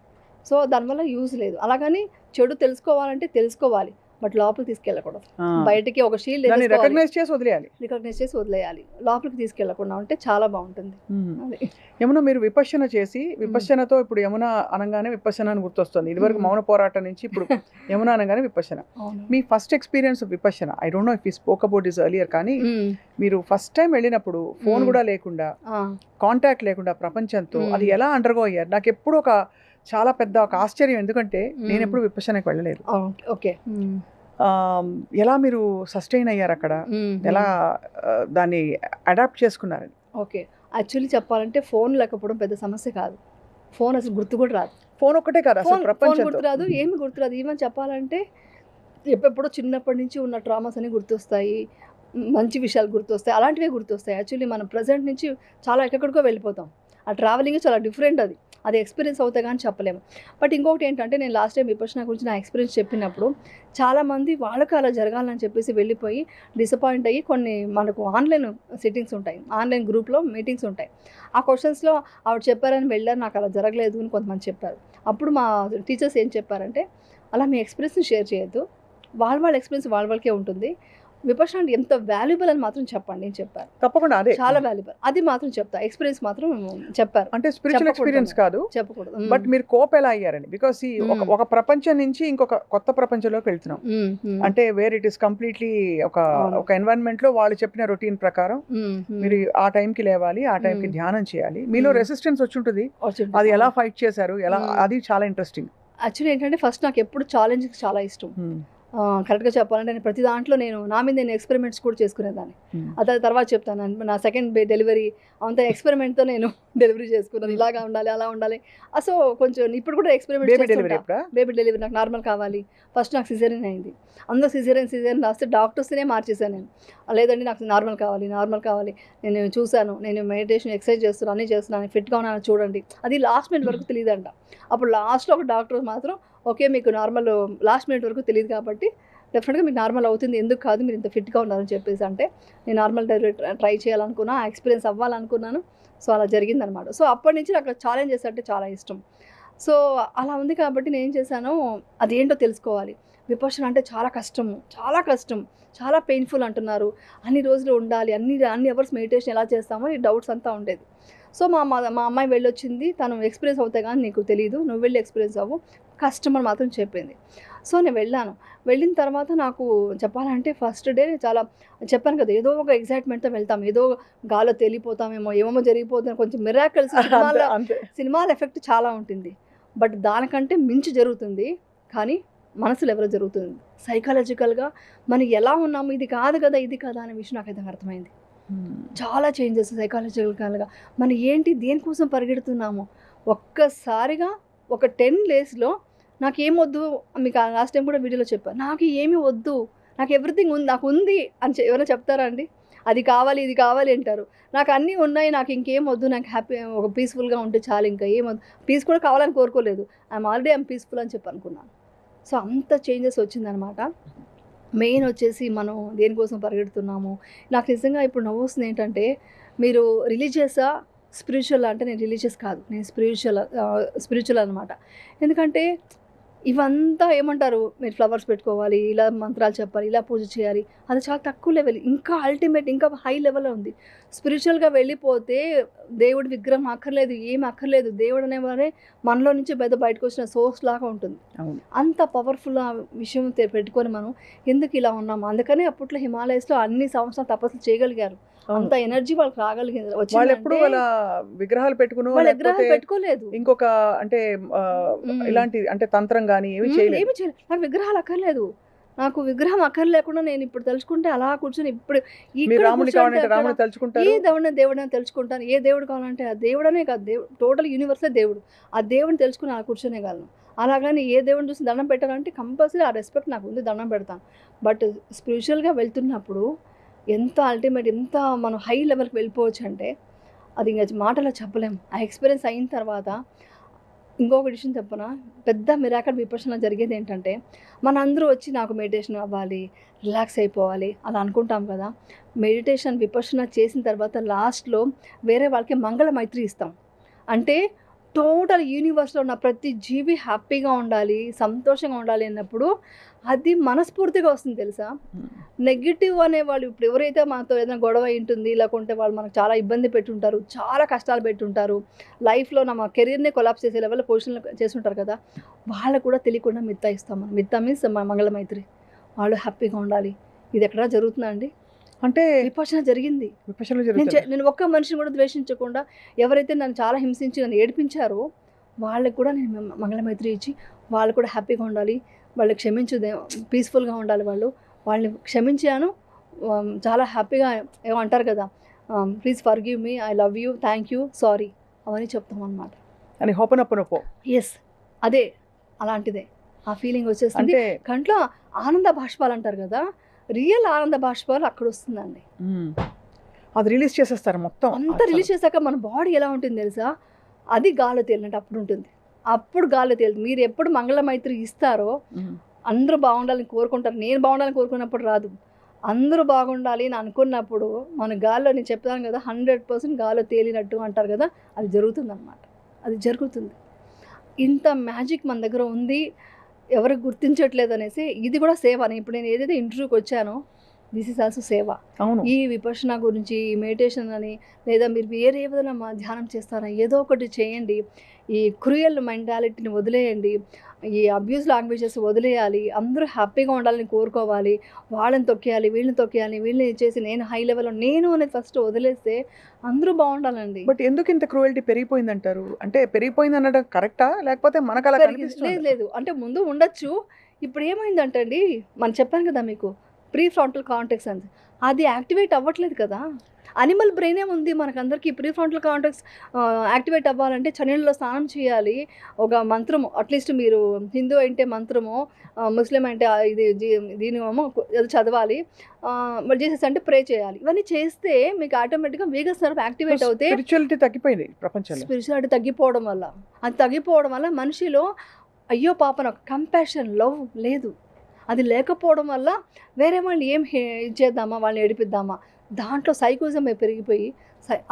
సో దానివల్ల యూజ్ లేదు. అలాగని చెడు తెలుసుకోవాలంటే తెలుసుకోవాలి, బట్ లోపలికి తీసుకెళ్ళకూడదు. బయటికి ఒక షీల్డ్ రికగ్నైజ్ చేసి వదిలేయాలి, లోపలికి తీసుకెళ్లకుండా ఉంటే చాలా బాగుంటుంది. యమున, మీరు విపశ్యన చేసి, విపశ్యనతో ఇప్పుడు యమున అనగానే విపశ్యన అని గుర్తొస్తుంది. ఇదివరకు మౌన పోరాటం నుంచి ఇప్పుడు యమున అనగానే విపశ్యన. మీ first experience Vipassana, I don't know if you spoke about this earlier, కానీ మీరు ఫస్ట్ టైం వెళ్ళినప్పుడు ఫోన్ కూడా లేకుండా, కాంటాక్ట్ లేకుండా ప్రపంచంతో అది ఎలా అండర్గో అయ్యారు? నాకు ఎప్పుడు ఒక చాలా పెద్ద ఒక ఆశ్చర్యం, ఎందుకంటే నేను ఎప్పుడు విపశ్యనకి వెళ్ళలేదు. ఓకే, ఎలా మీరు సస్టైన్ అయ్యారు అక్కడ, ఎలా దాన్ని అడాప్ట్ చేసుకున్నారని? ఓకే, యాక్చువల్లీ చెప్పాలంటే ఫోన్ లేకపోవడం పెద్ద సమస్య కాదు. ఫోన్ అసలు గుర్తు కూడా రాదు. ఫోన్ ఒక్కటే కాదు, ఫోన్ గుర్తురాదు, ఏమి గుర్తురాదు. ఈవెన్ చెప్పాలంటే ఎప్పుడెప్పుడో చిన్నప్పటి నుంచి ఉన్న ట్రామాస్ అని గుర్తొస్తాయి, మంచి విషయాలు గుర్తొస్తాయి, అలాంటివే గుర్తొస్తాయి. యాక్చువల్లీ మనం ప్రజెంట్ నుంచి చాలా ఎక్కడికో వెళ్ళిపోతాం. ఆ ట్రావెలింగ్ చాలా డిఫరెంట్, అది ఎక్స్పీరియన్స్ అవుతాయి కానీ చెప్పలేము. బట్ ఇంకొకటి ఏంటంటే, నేను లాస్ట్ టైం విపశ్యన గురించి నా ఎక్స్పీరియన్స్ చెప్పినప్పుడు చాలామంది వాళ్ళకి అలా జరగాలని చెప్పేసి వెళ్ళిపోయి డిసప్పాయింట్ అయ్యి, కొన్ని మనకు ఆన్లైన్ సిట్టింగ్స్ ఉంటాయి, ఆన్లైన్ గ్రూప్లో మీటింగ్స్ ఉంటాయి. ఆ క్వశ్చన్స్లో ఆవిడ చెప్పారని వెళ్ళారు, నాకు అలా జరగలేదు అని కొంతమంది చెప్పారు. అప్పుడు మా టీచర్స్ ఏం చెప్పారంటే, అలా మీ ఎక్స్పీరియన్స్ని షేర్ చేయొద్దు, వాళ్ళ ఎక్స్పీరియన్స్ వాళ్ళకే ఉంటుంది. విపశ్యన అంటే ఎంత వాల్యుబుల్ అని మాత్రం చెప్పండి అని చెప్పారు. తప్పకుండా, అదే చాలా వాల్యుబుల్, అది మాత్రం చెప్తా. ఎక్స్పీరియన్స్ మాత్రం చెప్పారు, అంటే స్పిరిచువల్ ఎక్స్పీరియన్స్ కాదు, చెప్పకూడదు. బట్ మీరు కోప్ ఎలా అయ్యారని, బికాస్ ఒక ప్రపంచం నుంచి ఇంకొక కొత్త ప్రపంచంలోకి వెళ్తున్నాం, అంటే వేర్ ఇట్ ఈస్ కంప్లీట్లీ ఒక ఎన్వైరన్మెంట్ లో వాళ్ళు చెప్పిన రొటీన్ ప్రకారం మీరు ఆ టైంకి లేవాలి, ఆ టైంకి ధ్యానం చేయాలి. మీలో రెసిస్టెన్స్ వచ్చి ఉంటుంది, అది ఎలా ఫైట్ చేశారు, ఎలా, అది చాలా ఇంట్రెస్టింగ్. యాక్చువల్లీ ఏంటంటే, ఫస్ట్ నాకు ఎప్పుడు ఛాలెంజ్ చాలా ఇష్టం. కరెక్ట్గా చెప్పాలంటే నేను ప్రతి దాంట్లో నా మీద నేను ఎక్స్పెరిమెంట్స్ కూడా చేసుకునేదాన్ని. అదే తర్వాత చెప్తాను. నా సెకండ్ డెలివరీ అంతా ఎక్స్పెరిమెంట్తో నేను డెలివరీ చేసుకున్నాను, ఇలాగా ఉండాలి, అలా ఉండాలి. సో కొంచెం ఇప్పుడు కూడా ఎక్స్పెరిమెంట్ చేస్తుంటా. బేబీ డెలివరీ నాకు నార్మల్ కావాలి, ఫస్ట్ నాకు సిజేరియన్ అయింది, అందరూ సిజేరియన్ రాస్తే డాక్టర్స్నే మార్చేసాను నేను. లేదండి నాకు నార్మల్ కావాలి, నేను చూశాను, నేను మెడిటేషన్ ఎక్సర్సైజ్ చేస్తున్నాను, అన్నీ చేస్తున్నాను, ఫిట్గా ఉన్నాను చూడండి. అది లాస్ట్ మినిట్ వరకు తెలియదంట. అప్పుడు లాస్ట్లో ఒక డాక్టర్ మాత్రం, ఓకే మీకు నార్మల్ లాస్ట్ మినిట్ వరకు తెలియదు కాబట్టి డెఫినెట్గా మీకు నార్మల్ అవుతుంది, ఎందుకు కాదు మీరు ఇంత ఫిట్గా ఉన్నారని చెప్పేసి అంటే, నేను నార్మల్ డెలివరీ ట్రై చేయాలనుకున్నా, ఆ ఎక్స్పీరియన్స్ అవ్వాలనుకున్నాను. సో అలా జరిగిందనమాట. సో అప్పటి నుంచి నాకు ఛాలెంజెస్ అంటే చాలా ఇష్టం. సో అలా ఉంది కాబట్టి నేను ఏం చేశాను, అదేంటో తెలుసుకోవాలి. విపశ్యన అంటే చాలా కష్టం, చాలా పెయిన్ఫుల్ అంటున్నారు, అన్ని రోజులు ఉండాలి, అన్ని అవర్స్ మెడిటేషన్ ఎలా చేస్తామో ఈ డౌట్స్ అంతా ఉండేది. సో మా అమ్మాయి వెళ్ళొచ్చింది, తను ఎక్స్పీరియన్స్ అవుతాయి కానీ నీకు తెలియదు, నువ్వు వెళ్ళి ఎక్స్పీరియన్స్ అవ్వు, కస్టమర్ మాత్రం చెప్పింది. సో నేను వెళ్ళిన తర్వాత నాకు చెప్పాలంటే ఫస్ట్ డే చాలా చెప్పాను కదా, ఏదో ఒక ఎగ్జైట్మెంట్తో వెళ్తాం, ఏదో గాలో తేలిపోతామేమో, ఏమేమో జరిగిపోతాం, కొంచెం మిరాకిల్స్, సినిమాల ఎఫెక్ట్ చాలా ఉంటుంది. బట్ దానికంటే మించి జరుగుతుంది, కానీ మనసులో ఎవరో జరుగుతుంది. సైకాలజికల్గా మనం ఎలా ఉన్నాము, ఇది కాదు కదా అనే విషయం నాకైతే అర్థమైంది. చాలా చేంజెస్ సైకాలజికల్గా, మనం ఏంటి దేనికోసం పరిగెడుతున్నాము. ఒక్కసారిగా ఒక 10 daysలో నాకేమొద్దు, మీకు లాస్ట్ టైం కూడా వీడియోలో చెప్పాను, నాకు ఏమీ వద్దు, నాకు ఎవ్రీథింగ్ ఉంది, నాకు ఉంది అని ఎవరైనా చెప్తారా అండి? అది కావాలి ఇది కావాలి అంటారు. నాకు అన్నీ ఉన్నాయి, నాకు ఇంకేం వద్దు, నాకు హ్యాపీ ఒక పీస్ఫుల్గా ఉంటే చాలు, ఇంకా ఏమొద్దు. పీస్ కూడా కావాలని కోరుకోలేదు, ఐఎమ్ పీస్ఫుల్ అని చెప్పి అనుకున్నాను. సో అంత చేంజెస్ వచ్చిందనమాట. మెయిన్ వచ్చేసి మనం దేనికోసం పరిగెడుతున్నాము. నాకు నిజంగా ఇప్పుడు నవ్వొస్తుంది ఏంటంటే, మీరు రిలీజియసా? స్పిరిచువలా? అంటే నేను రిలీజియస్ కాదు. నేను స్పిరిచువల్ అనమాట. ఎందుకంటే ఇవంతా ఏమంటారు, మీరు ఫ్లవర్స్ పెట్టుకోవాలి, ఇలా మంత్రాలు చెప్పాలి, ఇలా పూజ చేయాలి. అది చాలా తక్కువ లెవెల్. ఇంకా అల్టిమేట్, ఇంకా హై లెవెల్‌లో ఉంది. స్పిరిచువల్‌గా వెళ్ళిపోతే దేవుడి విగ్రహం అక్కర్లేదు, ఏమి అక్కర్లేదు. దేవుడు అనేవారే మనలో నుంచి బయటకొచ్చిన సోర్స్ లాగా ఉంటుంది. అవును. అంత పవర్ఫుల్ ఆ విషయం పెట్టుకొని మనం ఎందుకు ఇలా ఉన్నాము. అందుకనే అప్పట్లో హిమాలయస్‌లో అన్ని సంవత్సరాలు తపస్సులు చేయగలిగారు. అంత ఎనర్జీ వాళ్ళకి రాగలిగింది. వాళ్ళు ఎప్పుడు వాళ్ళ విగ్రహాలు పెట్టుకునో వాళ్ళ విగ్రహాలు లేకపోతే పెట్టుకోలేదు. ఇంకొక అంటే ఇలాంటి అంటే తంత్రం గానీ ఏమి చేయలేదు. ఏమి చేయలేదు. నాకు విగ్రహాలు అక్కర్లేదు. నాకు విగ్రహం అక్కర్లేకుండా నేను ఇప్పుడు తలుచుకుంటే అలా కూర్చొని ఇప్పుడు మీరు ఇక్కడ రాముని కూర్చుంటే కావాలంటే అక్కడ రాముని ఏ తలుచుకుంటారు. దేవుడిని తెలుసుకుంటాను. ఏ దేవుడు కావాలంటే ఆ దేవుడనే కాదు, టోటల్ యూనివర్సే దేవుడు. ఆ దేవుడిని తెలుసుకుని అలా కూర్చొనేగలను. అలాగని ఏ దేవుడిని చూసి దండం పెట్టాలంటే కంపల్సరీ ఆ రెస్పెక్ట్ నాకు ఉంది, దండం పెడతాను. బట్ స్పిరిచువల్‌గా వెళ్తున్నప్పుడు ఎంత అల్టిమేట్, ఎంత మనం హై లెవెల్‌కి వెళ్ళిపోవచ్చు అంటే అది ఇంక మాటలో చెప్పలేము. ఆ ఎక్స్‌పీరియన్స్ అయిన తర్వాత ఇంకొక విషయం చెప్పనా? పెద్ద మిరాకిల్ విపశ్యన జరిగేది ఏంటంటే, మనందరూ వచ్చి నాకు మెడిటేషన్ అవ్వాలి, రిలాక్స్ అయిపోవాలి అలా అనుకుంటాం కదా! మెడిటేషన్ విపశ్యన చేసిన తర్వాత లాస్ట్‌లో వేరే వాళ్ళకి మంగళ మైత్రి ఇస్తాం. అంటే టోటల్ యూనివర్స్‌లో ఉన్న ప్రతి జీవి హ్యాపీగా ఉండాలి, సంతోషంగా ఉండాలి అన్నప్పుడు అది మనస్ఫూర్తిగా వస్తుంది తెలుసా? నెగెటివ్ అనేవాళ్ళు ఇప్పుడు ఎవరైతే మనతో ఏదైనా గొడవ అయ్యుంటుంది, లేకుంటే వాళ్ళు మనకు చాలా ఇబ్బంది పెట్టుంటారు, చాలా కష్టాలు పెట్టుంటారు, లైఫ్‌లో మా కెరీర్‌నే కొలాప్స్ చేసే లెవెల్‌లో పొజిషన్‌లో చేసుంటారు కదా! వాళ్ళకు కూడా తెలియకుండా మిత్తా ఇస్తాం మనం. మిత్తా మీన్స్ మంగళమైత్రి. వాళ్ళు హ్యాపీగా ఉండాలి. ఇది ఎక్కడా జరుగుతుందా అండి? అంటే విపశ్యన జరిగింది. విపశ్యనలో జరుగుతుంది. నేను ఒక్క మనిషిని కూడా ద్వేషించకుండా, ఎవరైతే నన్ను చాలా హింసించి నన్ను ఏడిపించారో వాళ్ళకి కూడా నేను మంగళమైత్రి ఇచ్చి, వాళ్ళు కూడా హ్యాపీగా ఉండాలి, వాళ్ళు పీస్‌ఫుల్‌గా ఉండాలి వాళ్ళు. వాళ్ళని క్షమించాను. చాలా హ్యాపీగా ఏమంటారు కదా! Please forgive me, I love you, thank you, sorry అవన్నీ చెప్తామనమాట. అని హోపనొప్పనొప్పో. యెస్. అదే. అలాంటిదే. ఆ ఫీలింగ్ వచ్చేస్తుంది. అంటే కంట్లో ఆనంద బాష్పాలు అంటారు కదా! రియల్ ఆనంద బాష్పాలు అక్కడొస్తుందండి. అది రిలీజ్ చేసేస్తారు మొత్తం. అంతా రిలీజ్ చేశాక మన బాడీ ఎలా ఉంటుంది తెలుసా? అది గాల్లో తేలినట్టు అప్పుడుంటుంది. అప్పుడు గాల్లో తేలుతుంది. మీరు ఎప్పుడు మంగళమైత్రి ఇస్తారో అందరూ బాగుండాలని కోరుకుంటారు. నేను బాగుండాలని కోరుకున్నప్పుడు రాదు. అందరూ బాగుండాలి అని అనుకున్నప్పుడు మన గాల్లో, నేను చెప్తాను కదా, 100% గాల్లో తేలినట్టు అంటారు కదా, అది జరుగుతుందన్నమాట. అది జరుగుతుంది. ఇంత మ్యాజిక్ మన దగ్గర ఉంది, ఎవరికి గుర్తించట్లేదు అనేసి ఇది కూడా సేవనే. ఇప్పుడు నేను ఏదైతే ఇంటర్వ్యూకి వచ్చానో దిస్ ఈజ్ ఆల్సో సేవ. అవును. ఈ విపశ్యన గురించి, ఈ మెడిటేషన్ అని, లేదా మీరు వేరే ఏదైనా ధ్యానం చేస్తారా, ఏదో ఒకటి చేయండి. ఈ క్రూయల్ మెంటాలిటీని వదిలేయండి. ఈ అబ్యూస్ లాంగ్వేజెస్ వదిలేయాలి. అందరూ హ్యాపీగా ఉండాలని కోరుకోవాలి. వాళ్ళని తొక్కేయాలి, వీళ్ళని తొక్కేయాలి, వీళ్ళని చేసి నేను హై లెవెల్‌లో నేను అనేది ఫస్ట్ వదిలేస్తే అందరూ బాగుండాలండి. బట్ ఎందుకు ఇంత క్రూయల్టీ పెరిగిపోయిందంటారు? అంటే పెరిగిపోయింది అనడం కరెక్టా? లేకపోతే మనకు అలా లేదు కనిపిస్తుందా? లేదు. అంటే ముందు ఉండొచ్చు. ఇప్పుడు ఏమైందంటే అండి, మనం చెప్పాను కదా మీకు, ప్రీ ఫ్రంటల్ కార్టెక్స్ అని. అది యాక్టివేట్ అవ్వట్లేదు కదా! అనిమల్ బ్రెయినే ఉంది మనకందరికీ. ప్రీ ఫ్రంటల్ కార్టెక్స్ యాక్టివేట్ అవ్వాలంటే చన్నీళ్ళలో స్నానం చేయాలి. ఒక మంత్రము, అట్లీస్ట్ మీరు హిందూ అంటే మంత్రము, ముస్లిం అంటే దీనేమో ఏదో చదవాలి. మరి జీసస్ అంటే ప్రే చేయాలి. ఇవన్నీ చేస్తే మీకు ఆటోమేటిక్‌గా వేగస్ నర్వ్ యాక్టివేట్ అవుతే స్పిరిచువాలిటీ తగ్గిపోయింది ప్రపంచంలో. స్పిరిచువాలిటీ తగ్గిపోవడం వల్ల, అది తగ్గిపోవడం వల్ల మనిషిలో అయ్యో పాపన కంపాషన్, లవ్ లేదు. అది లేకపోవడం వల్ల వేరే వాళ్ళని చేద్దామా, వాళ్ళని ఏడిపిద్దామా, దాంట్లో సైకోయిజం పెరిగిపోయి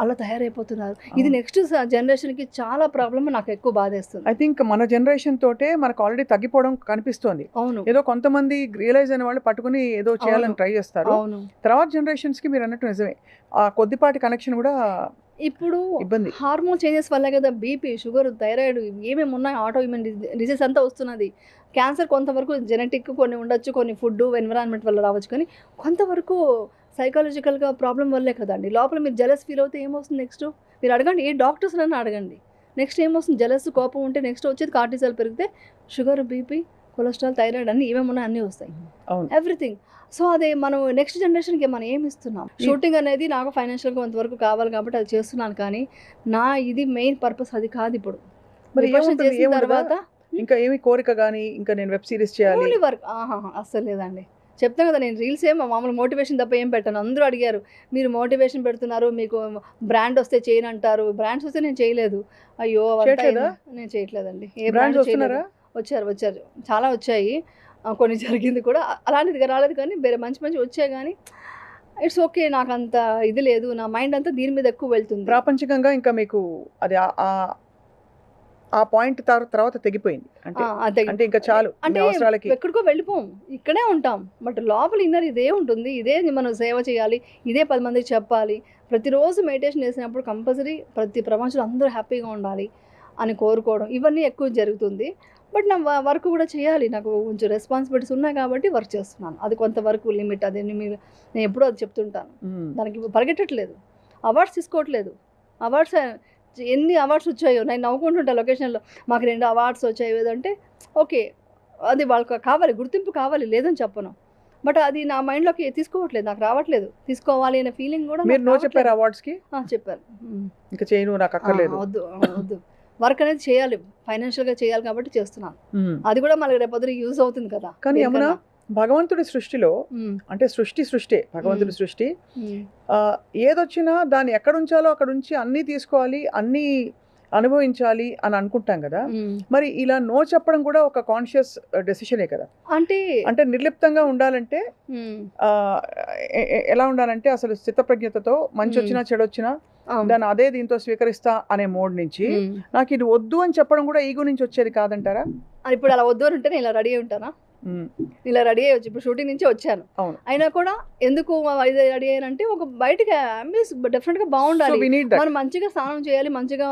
అలా తయారైపోతున్నారు. ఇది నెక్స్ట్ జనరేషన్‌కి చాలా ప్రాబ్లమ్, నాకు ఎక్కువ బాధేస్తుంది. ఐ థింక్ మన జనరేషన్ తోటే మనకు ఆల్రెడీ తగ్గిపోవడం కనిపిస్తోంది. అవును. ఏదో కొంతమంది రియలైజ్ అయిన వాళ్ళు పట్టుకుని ఏదో చేయాలని ట్రై చేస్తారు. అవును. తర్వాత జనరేషన్స్‌కి మీరు అన్నట్టు నిజమే. ఆ కొద్దిపాటి కనెక్షన్ కూడా ఇప్పుడు ఇబ్బంది. హార్మోన్ చేంజెస్ వల్లే కదా బీపీ, షుగర్, థైరాయిడ్ ఏమేమి ఉన్నాయి, ఆటో ఇమ్యూన్ డిసీజ్ అంతా వస్తున్నది. క్యాన్సర్ కొంతవరకు జెనెటిక్ కొన్ని ఉండొచ్చు, కొన్ని ఫుడ్ ఎన్విరాన్మెంట్ వల్ల రావచ్చు, కానీ కొంతవరకు సైకాలజికల్‌గా ప్రాబ్లం వల్లే కదండి. లోపల మీరు జెలస్ ఫీల్ అవుతే ఏమొస్తుంది నెక్స్ట్? మీరు అడగండి, ఏ డాక్టర్స్‌నైనా అడగండి. నెక్స్ట్ ఏమొస్తుంది? జెలస్, కోపం ఉంటే నెక్స్ట్ వచ్చేది కార్టిసాల్ పెరిగితే షుగర్, బీపీ, కొలెస్ట్రాల్, థైరాయిడ్ అన్నీ ఏమేమి ఉన్నాయి అన్నీ వస్తాయి. అవును. ఎవ్రీథింగ్. సో అదే మనం నెక్స్ట్ జనరేషన్‌కి మనం ఏమి ఇస్తున్నాం? షూటింగ్ అనేది నాకు ఫైనాన్షియల్‌గా కొంతవరకు కావాలి కాబట్టి అది చేస్తున్నాను, కానీ నా ఇది మెయిన్ పర్పస్ అది కాదు ఇప్పుడు. మరి విపశ్యన ఏముంటుంది? చేసిన ఏముండదా? తర్వాత ఇంకా ఏమి కోరిక గానీ, ఇంకా నేను వెబ్ సిరీస్ చేయాలి. Only work. అస్సలు లేదండి. చెప్తాను కదా, నేను రీల్స్ మామూలు మోటివేషన్ తప్ప ఏం పెట్టను. అందరూ అడిగారు, మీరు మోటివేషన్ పెడుతున్నారు, మీకు బ్రాండ్ వస్తే చేయనంటారు. బ్రాండ్స్ వస్తే నేను చేయలేదు. అయ్యో అవంతా చేయట్లేదా? నేను చేయట్లేదండి. ఏ బ్రాండ్స్ బ్రాండ్ వస్తున్నారా? చేయలేదు. వచ్చారు చాలా వచ్చాయి. కొన్ని జరిగింది కూడా అలాంటిది రాలేదు, కానీ వేరే మంచి వచ్చాయి. కానీ ఇట్స్ ఓకే, నాకు అంత ఇది లేదు, నా మైండ్ అంతా దీని మీద ఎక్కువ వెళ్తుంది. ప్రాపంచికంగా ఇంకా మీకు అది ఆ పాయింట్ తర్వాత తెగిపోయింది అంటే అంటే ఇంకా చాలు అంటే అవసరాలకి ఎక్కడికో వెళ్ళిపోం, ఇక్కడే ఉంటాం. బట్ లోపల ఇన్నర్ ఇదే ఉంటుంది, ఇదే మనం సేవ చేయాలి, ఇదే 10 మందికి చెప్పాలి. ప్రతిరోజు మెడిటేషన్ చేసినప్పుడు కంపల్సరీ ప్రతి ప్రపంచంలో అందరూ హ్యాపీగా ఉండాలి అని కోరుకోవడం, ఇవన్నీ ఎక్కువ జరుగుతుంది. బట్ నా వర్క్ కూడా చేయాలి, నాకు కొంచెం రెస్పాన్సిబిలిటీస్ ఉన్నాయి కాబట్టి వర్క్ చేస్తున్నాను. అది కొంతవరకు లిమిట్, అది నేను ఎప్పుడూ అది చెప్తుంటాను. దానికి పరిగెట్టట్లేదు, అవార్డ్స్ తీసుకోవట్లేదు. అవార్డ్స్ ఎన్ని అవార్డ్స్ వచ్చాయో నేను నవ్వుకుంటుంటా లొకేషన్లో, మాకు 2 అవార్డ్స్ వచ్చాయి ఏదంటే ఓకే, అది వాళ్ళకి కావాలి, గుర్తింపు కావాలి, లేదని చెప్పను. బట్ అది నా మైండ్లోకి తీసుకోవట్లేదు, నాకు రావట్లేదు. తీసుకోవాలి అనే ఫీలింగ్ కూడా మీరు నో చెప్పారు అవార్డ్స్కి? చెప్పారు, ఇంకా చేయను, నాకు అక్కర్లేదు, వద్దు. వర్క్ అనేది చేయాలి, ఫైనాన్షియల్గా చేయాలి కాబట్టి చేస్తున్నాను. అది కూడా మనకి రేపొద్దున యూజ్ అవుతుంది కదా. కానీ ఏమన్నా భగవంతుడి సృష్టిలో అంటే సృష్టి భగవంతుడి సృష్టి, ఏదొచ్చినా దాన్ని ఎక్కడ ఉంచాలో అక్కడ ఉంచి అన్నీ తీసుకోవాలి, అన్నీ అనుభవించాలి అని అనుకుంటాం కదా. మరి ఇలా నో చెప్పడం కూడా ఒక కాన్షియస్ డెసిషనే కదా. అంటే నిర్లిప్తంగా ఉండాలంటే ఎలా ఉండాలంటే అసలు స్థితప్రజ్ఞతతో మంచి వచ్చినా చెడు వచ్చినా దాన్ని అదే దీంతో స్వీకరిస్తా అనే మోడ్ నుంచి నాకు ఇది వద్దు అని చెప్పడం కూడా ఈగో నుంచి వచ్చేది కాదంటారా? ఇప్పుడు అలా వద్దు అని ఉంటే నేను ఇలా రెడీ అయి ఉంటానా? ఇలా రెడీ అయ్యొచ్చు, ఇప్పుడు షూటింగ్ నుంచి వచ్చాను, అయినా కూడా ఎందుకు రెడీ అయ్యానంటే ఒక బయటకి డెఫినెట్ గా బాగుండాలి, మనం మంచిగా స్నానం చేయాలి, మంచిగా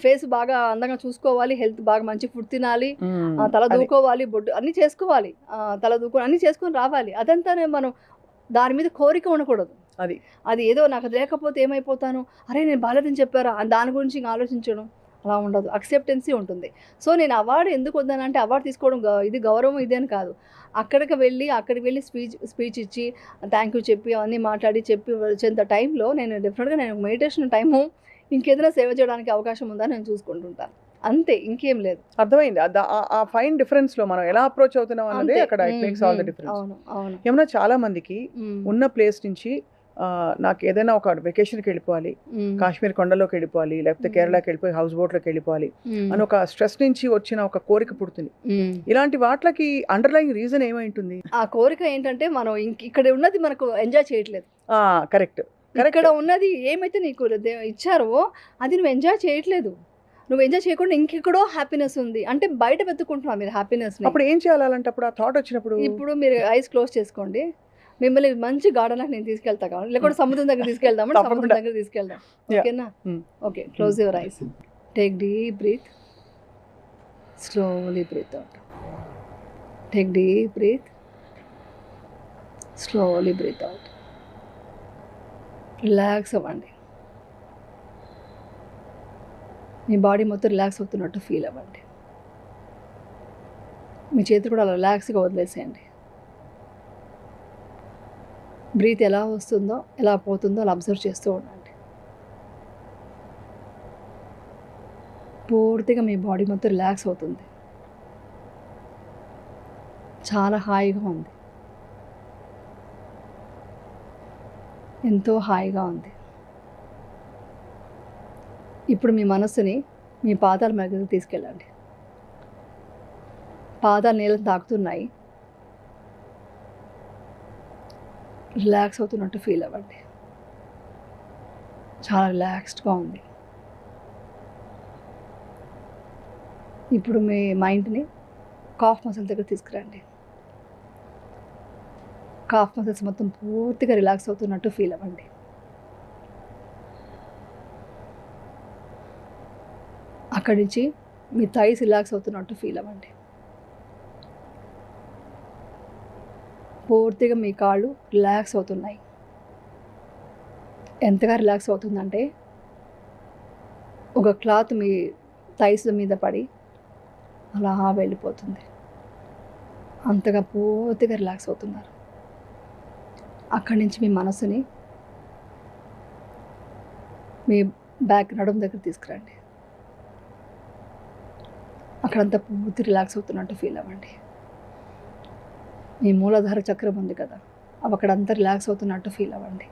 ఫేస్ బాగా అందంగా చూసుకోవాలి, హెల్త్ బాగా మంచి ఫుడ్ తినాలి, తల దూకోవాలి, బొడ్డు అన్ని చేసుకోవాలి, తల దూకో అన్ని చేసుకొని రావాలి. అదంతానే మనం దాని మీద కోరిక ఉండకూడదు. అది ఏదో నాకు లేకపోతే ఏమైపోతాను, అరే నేను బాలేదని చెప్పారా దాని గురించి ఇంకా ఆలోచించడం అలా ఉండదు, అక్సెప్టెన్సీ ఉంటుంది. సో నేను అవార్డు ఎందుకు వద్దానంటే, అవార్డు తీసుకోవడం ఇది గౌరవం ఇది అని కాదు, అక్కడికి వెళ్ళి స్పీచ్ ఇచ్చి థ్యాంక్ యూ చెప్పి అవన్నీ మాట్లాడి చెప్పి వచ్చేంత టైంలో నేను డెఫినెట్గా నేను మెడిటేషన్ టైము ఇంకేదైనా సేవ చేయడానికి అవకాశం ఉందని నేను చూసుకుంటుంటాను, అంతే, ఇంకేం లేదు. అర్థమైంది. ఆ ఫైన్ డిఫరెన్స్ లో మనం ఎలా అప్రోచ్ అవుతున్నాం అన్నదే అక్కడ it makes all the difference. ఏమన్నా చాలా మందికి ఉన్న ప్లేస్ నుంచి నాకు ఏదైనా ఒక వెకేషన్కి వెళ్ళిపోవాలి, కాశ్మీర్ కొండలోకి వెళ్ళిపోవాలి, లేకపోతే కేరళకి వెళ్ళిపోయి హౌస్ బోట్లోకి వెళ్ళిపోవాలి అని ఒక స్ట్రెస్ నుంచి వచ్చిన ఒక కోరిక పుడుతుంది. ఇలాంటి వాటికి అండర్లైన్ రీజన్ ఏమై ఉంటుంది? ఆ కోరిక ఏంటంటే మనం ఇక్కడ ఉన్నది మనకు ఎంజాయ్ చేయట్లేదు. కరెక్ట్. ఇక్కడ ఉన్నది ఏమైతే నీకు ఇచ్చారో అది నువ్వు ఎంజాయ్ చేయట్లేదు. నువ్వు ఎంజాయ్ చేయకుండా ఇంకెక్కడో హ్యాపీనెస్ ఉంది అంటే బయట వెతుక్కుంటున్నావు మీరు హ్యాపీనెస్. అప్పుడు ఏం చేయాలంటే అప్పుడు ఆ థాట్ వచ్చినప్పుడు ఇప్పుడు మీరు ఐస్ క్లోజ్ చేసుకోండి, మిమ్మల్ని మంచి గార్డెన్కి నేను తీసుకెళ్తా కావాలి, లేకపోతే సముద్రం దగ్గర తీసుకెళ్దాం, సముద్రం దగ్గర తీసుకెళ్దాం. ఓకేనా? Okay, close your eyes, take deep breath, slowly breath out, take deep breath, slowly breath out. Relax అవ్వండి, మీ బాడీ మొత్తం రిలాక్స్ అవుతున్నట్టు ఫీల్ అవ్వండి, మీ చేతులు కూడా అలా రిలాక్స్గా వదిలేసేయండి. బ్రీత్ ఎలా వస్తుందో ఎలా పోతుందో అలా అబ్జర్వ్ చేస్తూ ఉండండి. పూర్తిగా మీ బాడీ మొత్తం రిలాక్స్ అవుతుంది, చాలా హాయిగా ఉంది, ఎంతో హాయిగా ఉంది. ఇప్పుడు మీ మనస్సుని మీ పాదాల మధ్యకి తీసుకెళ్ళండి. పాదాలు నీళ్ళని తాకుతున్నాయి, రిలాక్స్ అవుతున్నట్టు ఫీల్ అవ్వండి, చాలా రిలాక్స్డ్గా ఉంది. ఇప్పుడు మీ మైండ్ని కాఫ్ మసిల్ దగ్గర తీసుకురండి. కాఫ్ మసిల్స్ మొత్తం పూర్తిగా రిలాక్స్ అవుతున్నట్టు ఫీల్ అవ్వండి. అక్కడి నుంచి మీ థైస్ రిలాక్స్ అవుతున్నట్టు ఫీల్ అవ్వండి. పూర్తిగా మీ కాళ్ళు రిలాక్స్ అవుతున్నాయి. ఎంతగా రిలాక్స్ అవుతుందంటే ఒక క్లాత్ మీ థైస్ మీద పడి అలా వెళ్ళిపోతుంది, అంతగా పూర్తిగా రిలాక్స్ అవుతున్నారు. అక్కడి నుంచి మీ మనసుని మీ బ్యాక్ నడుము దగ్గర తీసుకురండి. అక్కడంతా పూర్తి రిలాక్స్ అవుతున్నట్టు ఫీల్ అవ్వండి. మీ మూలాధార చక్రం ఉంది కదా, అవి అక్కడంతా రిలాక్స్ అవుతున్నట్టు ఫీల్ అవ్వండి.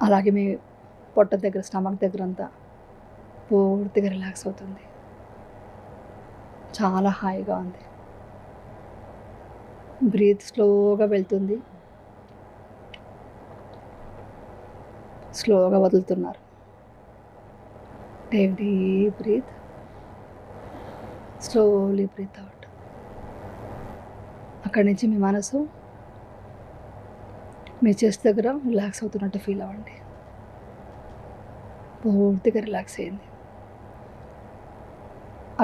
అలాగే మీ పొట్ట దగ్గర స్టమక్ దగ్గర అంతా పూర్తిగా రిలాక్స్ అవుతుంది. చాలా హాయిగా ఉంది. బ్రీత్ స్లోగా వెళ్తుంది, స్లోగా వదులుతున్నారు. Take deep breath, slowly breath out. అక్కడి నుంచి మీ మనసు మీ చెస్ట్ దగ్గర రిలాక్స్ అవుతున్నట్టు ఫీల్ అవ్వండి. పూర్తిగా రిలాక్స్ అయ్యింది.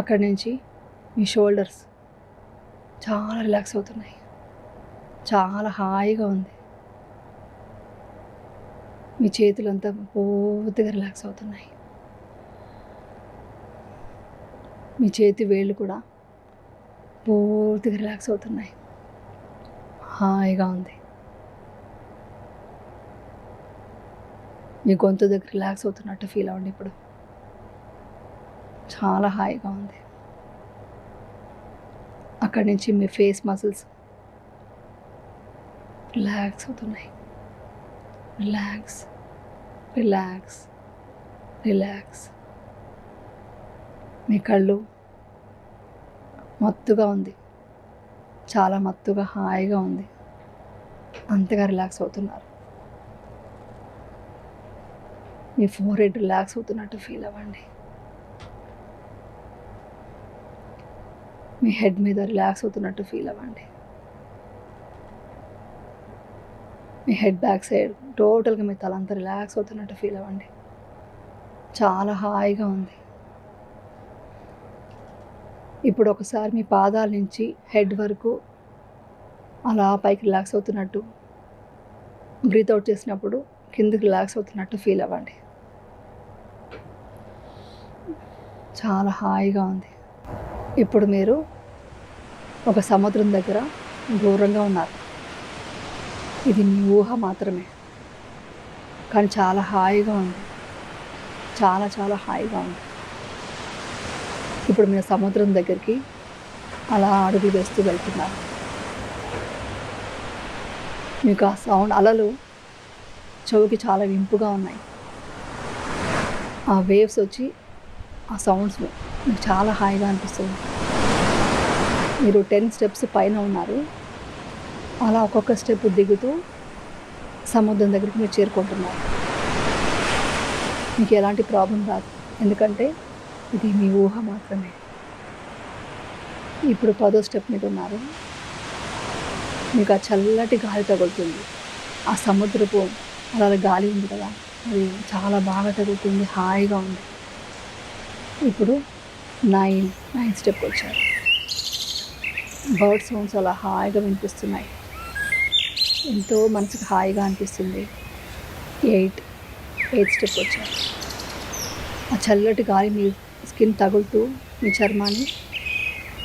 అక్కడి నుంచి మీ షోల్డర్స్ చాలా రిలాక్స్ అవుతున్నాయి, చాలా హాయిగా ఉంది. మీ చేతులంతా పూర్తిగా రిలాక్స్ అవుతున్నాయి. మీ చేతి వేళ్ళు కూడా పూర్తిగా రిలాక్స్ అవుతున్నాయి, హాయిగా ఉంది. మీ గొంతు దగ్గర రిలాక్స్ అవుతున్నట్టు ఫీల్ అవ్వండి. ఇప్పుడు చాలా హాయిగా ఉంది. అక్కడి నుంచి మీ ఫేస్ మసిల్స్ రిలాక్స్ అవుతున్నాయి. Relax, relax, relax. మీ కళ్ళు మత్తుగా ఉంది, చాలా మత్తుగా హాయిగా ఉంది. అంతగా రిలాక్స్ అవుతున్నారు. మీ ఫోర్ హెడ్ రిలాక్స్ అవుతున్నట్టు ఫీల్ అవ్వండి. మీ హెడ్ మీద రిలాక్స్ అవుతున్నట్టు ఫీల్ అవ్వండి. మీ హెడ్ బ్యాక్ సైడ్ టోటల్గా మీ తలంతా రిలాక్స్ అవుతున్నట్టు ఫీల్ అవ్వండి. చాలా హాయిగా ఉంది. ఇప్పుడు ఒకసారి మీ పాదాల నుంచి హెడ్ వరకు అలా పైకి రిలాక్స్ అవుతున్నట్టు, బ్రీత్ అవుట్ చేసినప్పుడు కిందకి రిలాక్స్ అవుతున్నట్టు ఫీల్ అవ్వండి. చాలా హాయిగా ఉంది. ఇప్పుడు మీరు ఒక సముద్రం దగ్గర దూరంగా ఉన్నారు. ఇది మీ ఊహ మాత్రమే, కానీ చాలా హాయిగా ఉంది. చాలా చాలా హాయిగా ఉంది. ఇప్పుడు మీరు సముద్రం దగ్గరికి అలా అడుగులు వేస్తూ వెళ్తున్నారు. మీకు ఆ సౌండ్, అలలు చెవికి చాలా వింపుగా ఉన్నాయి. ఆ వేవ్స్ వచ్చి ఆ సౌండ్స్ మీకు చాలా హాయిగా అనిపిస్తుంది. మీరు 10 స్టెప్స్ పైన ఉన్నారు. అలా ఒక్కొక్క స్టెప్ దిగుతూ సముద్రం దగ్గరికి మీరు చేరుకుంటున్నారు. మీకు ఎలాంటి ప్రాబ్లం రాదు, ఎందుకంటే ఇది మీ ఊహ మాత్రమే. ఇప్పుడు 10వ స్టెప్ మీద ఉన్నారు. మీకు ఆ చల్లటి గాలి తగులుతుంది. ఆ సముద్రపు అలా గాలి ఉంది కదా, అది చాలా బాగా తగులుతుంది, హాయిగా ఉంది. ఇప్పుడు 9 స్టెప్ వచ్చారు. బర్డ్ సౌండ్స్ అలా హాయిగా వినిపిస్తున్నాయి, ఎంతో మనసుకు హాయిగా అనిపిస్తుంది. 8 స్టెప్ వచ్చారు. ఆ చల్లటి గాలి మీ స్కిన్ తగులుతూ మీ చర్మాన్ని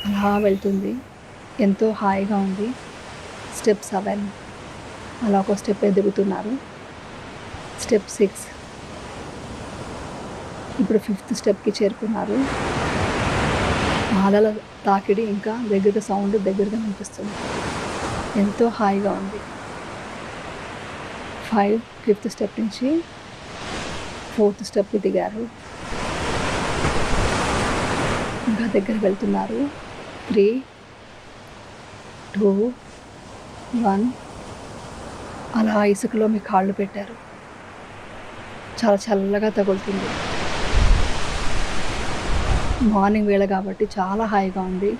అలా వెళ్తుంది, ఎంతో హాయిగా ఉంది. స్టెప్ 7 అలా ఒక స్టెప్ ఎదుగుతున్నారు. స్టెప్ 6. ఇప్పుడు 5th స్టెప్కి చేరుకున్నారు. అలల తాకిడి ఇంకా దగ్గరగా సౌండ్ దగ్గరగా వినిపిస్తుంది, ఎంతో హాయిగా ఉంది. 5th స్టెప్ నుంచి 4th స్టెప్కి దిగారు. ఇంకా దగ్గర వెళ్తున్నారు. 3, 2, 1 అలా ఇసుకలో మీ కాళ్ళు పెట్టారు. చాలా చల్లగా తగులుతుంది. మార్నింగ్ వేళ కాబట్టి చాలా హాయిగా ఉంది.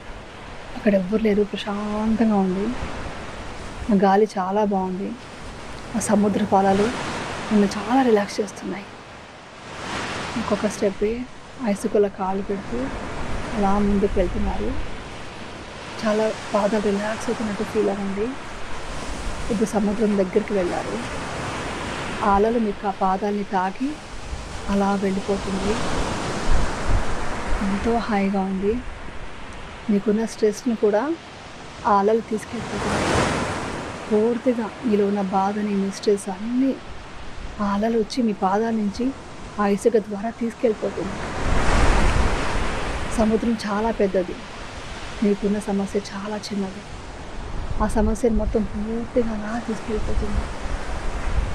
అక్కడ ఎవ్వరు లేరు, ప్రశాంతంగా ఉంది. ఆ గాలి చాలా బాగుంది. ఆ సముద్ర పాలలు నన్ను చాలా రిలాక్స్ చేస్తున్నాయి. ఒక్కొక్క స్టెప్ ఇసుకలో కాళ్ళు పెడుతూ అలా ముందుకు వెళ్తున్నారు. చాలా పాదాలు రిలాక్స్ అవుతున్నట్టు ఫీల్ అవ్వండి. ఇప్పుడు సముద్రం దగ్గరికి వెళ్ళారు. ఆ అలలు మీకు ఆ పాదాలని తాకి అలా వెళ్ళిపోతుంది, ఎంతో హాయిగా ఉంది. మీకున్న స్ట్రెస్ని కూడా ఆ అలలు తీసుకెళ్ళిపోతున్నాయి. పూర్తిగా మీలో ఉన్న బాధని, మీ స్ట్రెస్ అన్నీ ఆ అలలు వచ్చి మీ పాదాల నుంచి ఆ ఇసుక ద్వారా తీసుకెళ్ళిపోతుంది. సముద్రం చాలా పెద్దది, మీకున్న సమస్య చాలా చిన్నది. ఆ సమస్యను మొత్తం పూర్తిగా అలా తీసుకెళ్ళిపోతుంది.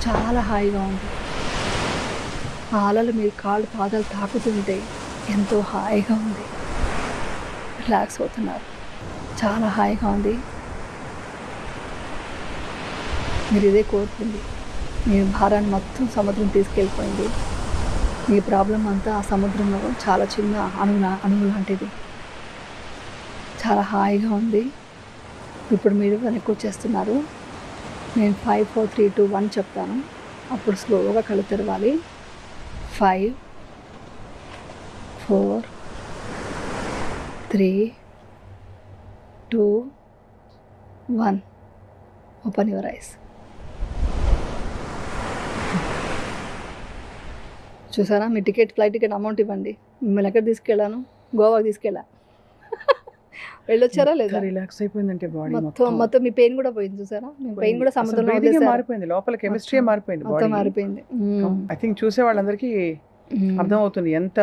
చాలా హాయిగా ఉంది. ఆ అలలు మీ కాళ్ళు పాదాలు తాకుతుంటే ఎంతో హాయిగా ఉంది, రిలాక్స్ అవుతున్నారు. చాలా హాయిగా ఉంది. మీరు ఇదే కోరుకుంది. మీ భారాన్ని మొత్తం సముద్రం తీసుకెళ్ళిపోయింది. మీ ప్రాబ్లం అంతా ఆ సముద్రంలో చాలా చిన్న అణువు లాంటిది. చాలా హాయిగా ఉంది. ఇప్పుడు మీరు వెనక్కి వచ్చేస్తున్నారు. నేను 5 4 3 2 1 చెప్తాను. అప్పుడు స్లోగా కళ్ళు తెరవాలి. 5 4 3 2 1 ఓపెన్ యువర్ ఐస్. చూసారా, మీ ఫ్లైట్ టికెట్ అమౌంట్ ఇవ్వండి. మిమ్మల్ని ఎక్కడ తీసుకెళ్ళాను? గోవాకి తీసుకెళ్ళా. వెళ్ళొచ్చారా లేదా? రిలాక్స్ అయిపోయిందంటే బాడీ మొత్తం మీ పెయిన్ కూడా పోయింది. చూసారా, మీ పెయిన్ కూడా సముద్రంలో మారిపోయింది. లోపల కెమిస్ట్రీ మారిపోయింది. మొత్తం మారిపోయింది. ఐ థింక్ చూసే వాళ్ళందరికీ అర్థం అవుతుంది ఎంత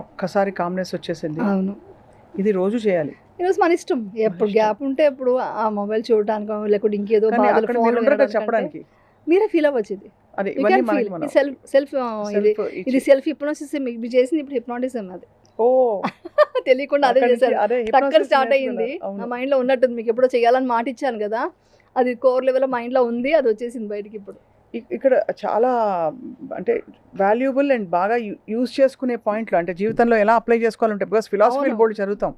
ఒక్కసారి కామ్నెస్ వచ్చేసింది. అవును, ఇది రోజు చేయాలి. ఈరోజు మన ఇష్టం. ఎప్పుడు గ్యాప్ ఉంటే ఎప్పుడు ఆ మొబైల్ చూడటానికో లేకపోతే ఇంకేదో చెప్పడానికి మీరే ఫీల్ అవ్వచ్చింది. సెల్ఫ్ ఇది సెల్ఫ్ హిప్నోసిస్ మీకు చేసింది. ఇప్పుడు హిప్నోటిజం అది. తెలియకుండా అదే చేశారు. టక్కర్ స్టార్ట్ అయ్యింది. నా మైండ్ లో ఉన్నట్టుంది. మీకు ఎప్పుడో చేయాలని మాట ఇచ్చాను కదా, అది కోర్ లెవెల్ మైండ్ లో ఉంది. అది వచ్చేసింది బయటికి. ఇప్పుడు ఇక్కడ చాలా అంటే వాల్యుబుల్ అండ్ బాగా యూజ్ చేసుకునే పాయింట్లు, అంటే జీవితంలో ఎలా అప్లై చేసుకోవాలంటే, బికాస్ ఫిలాసఫీ బోర్డు చదువుతాం,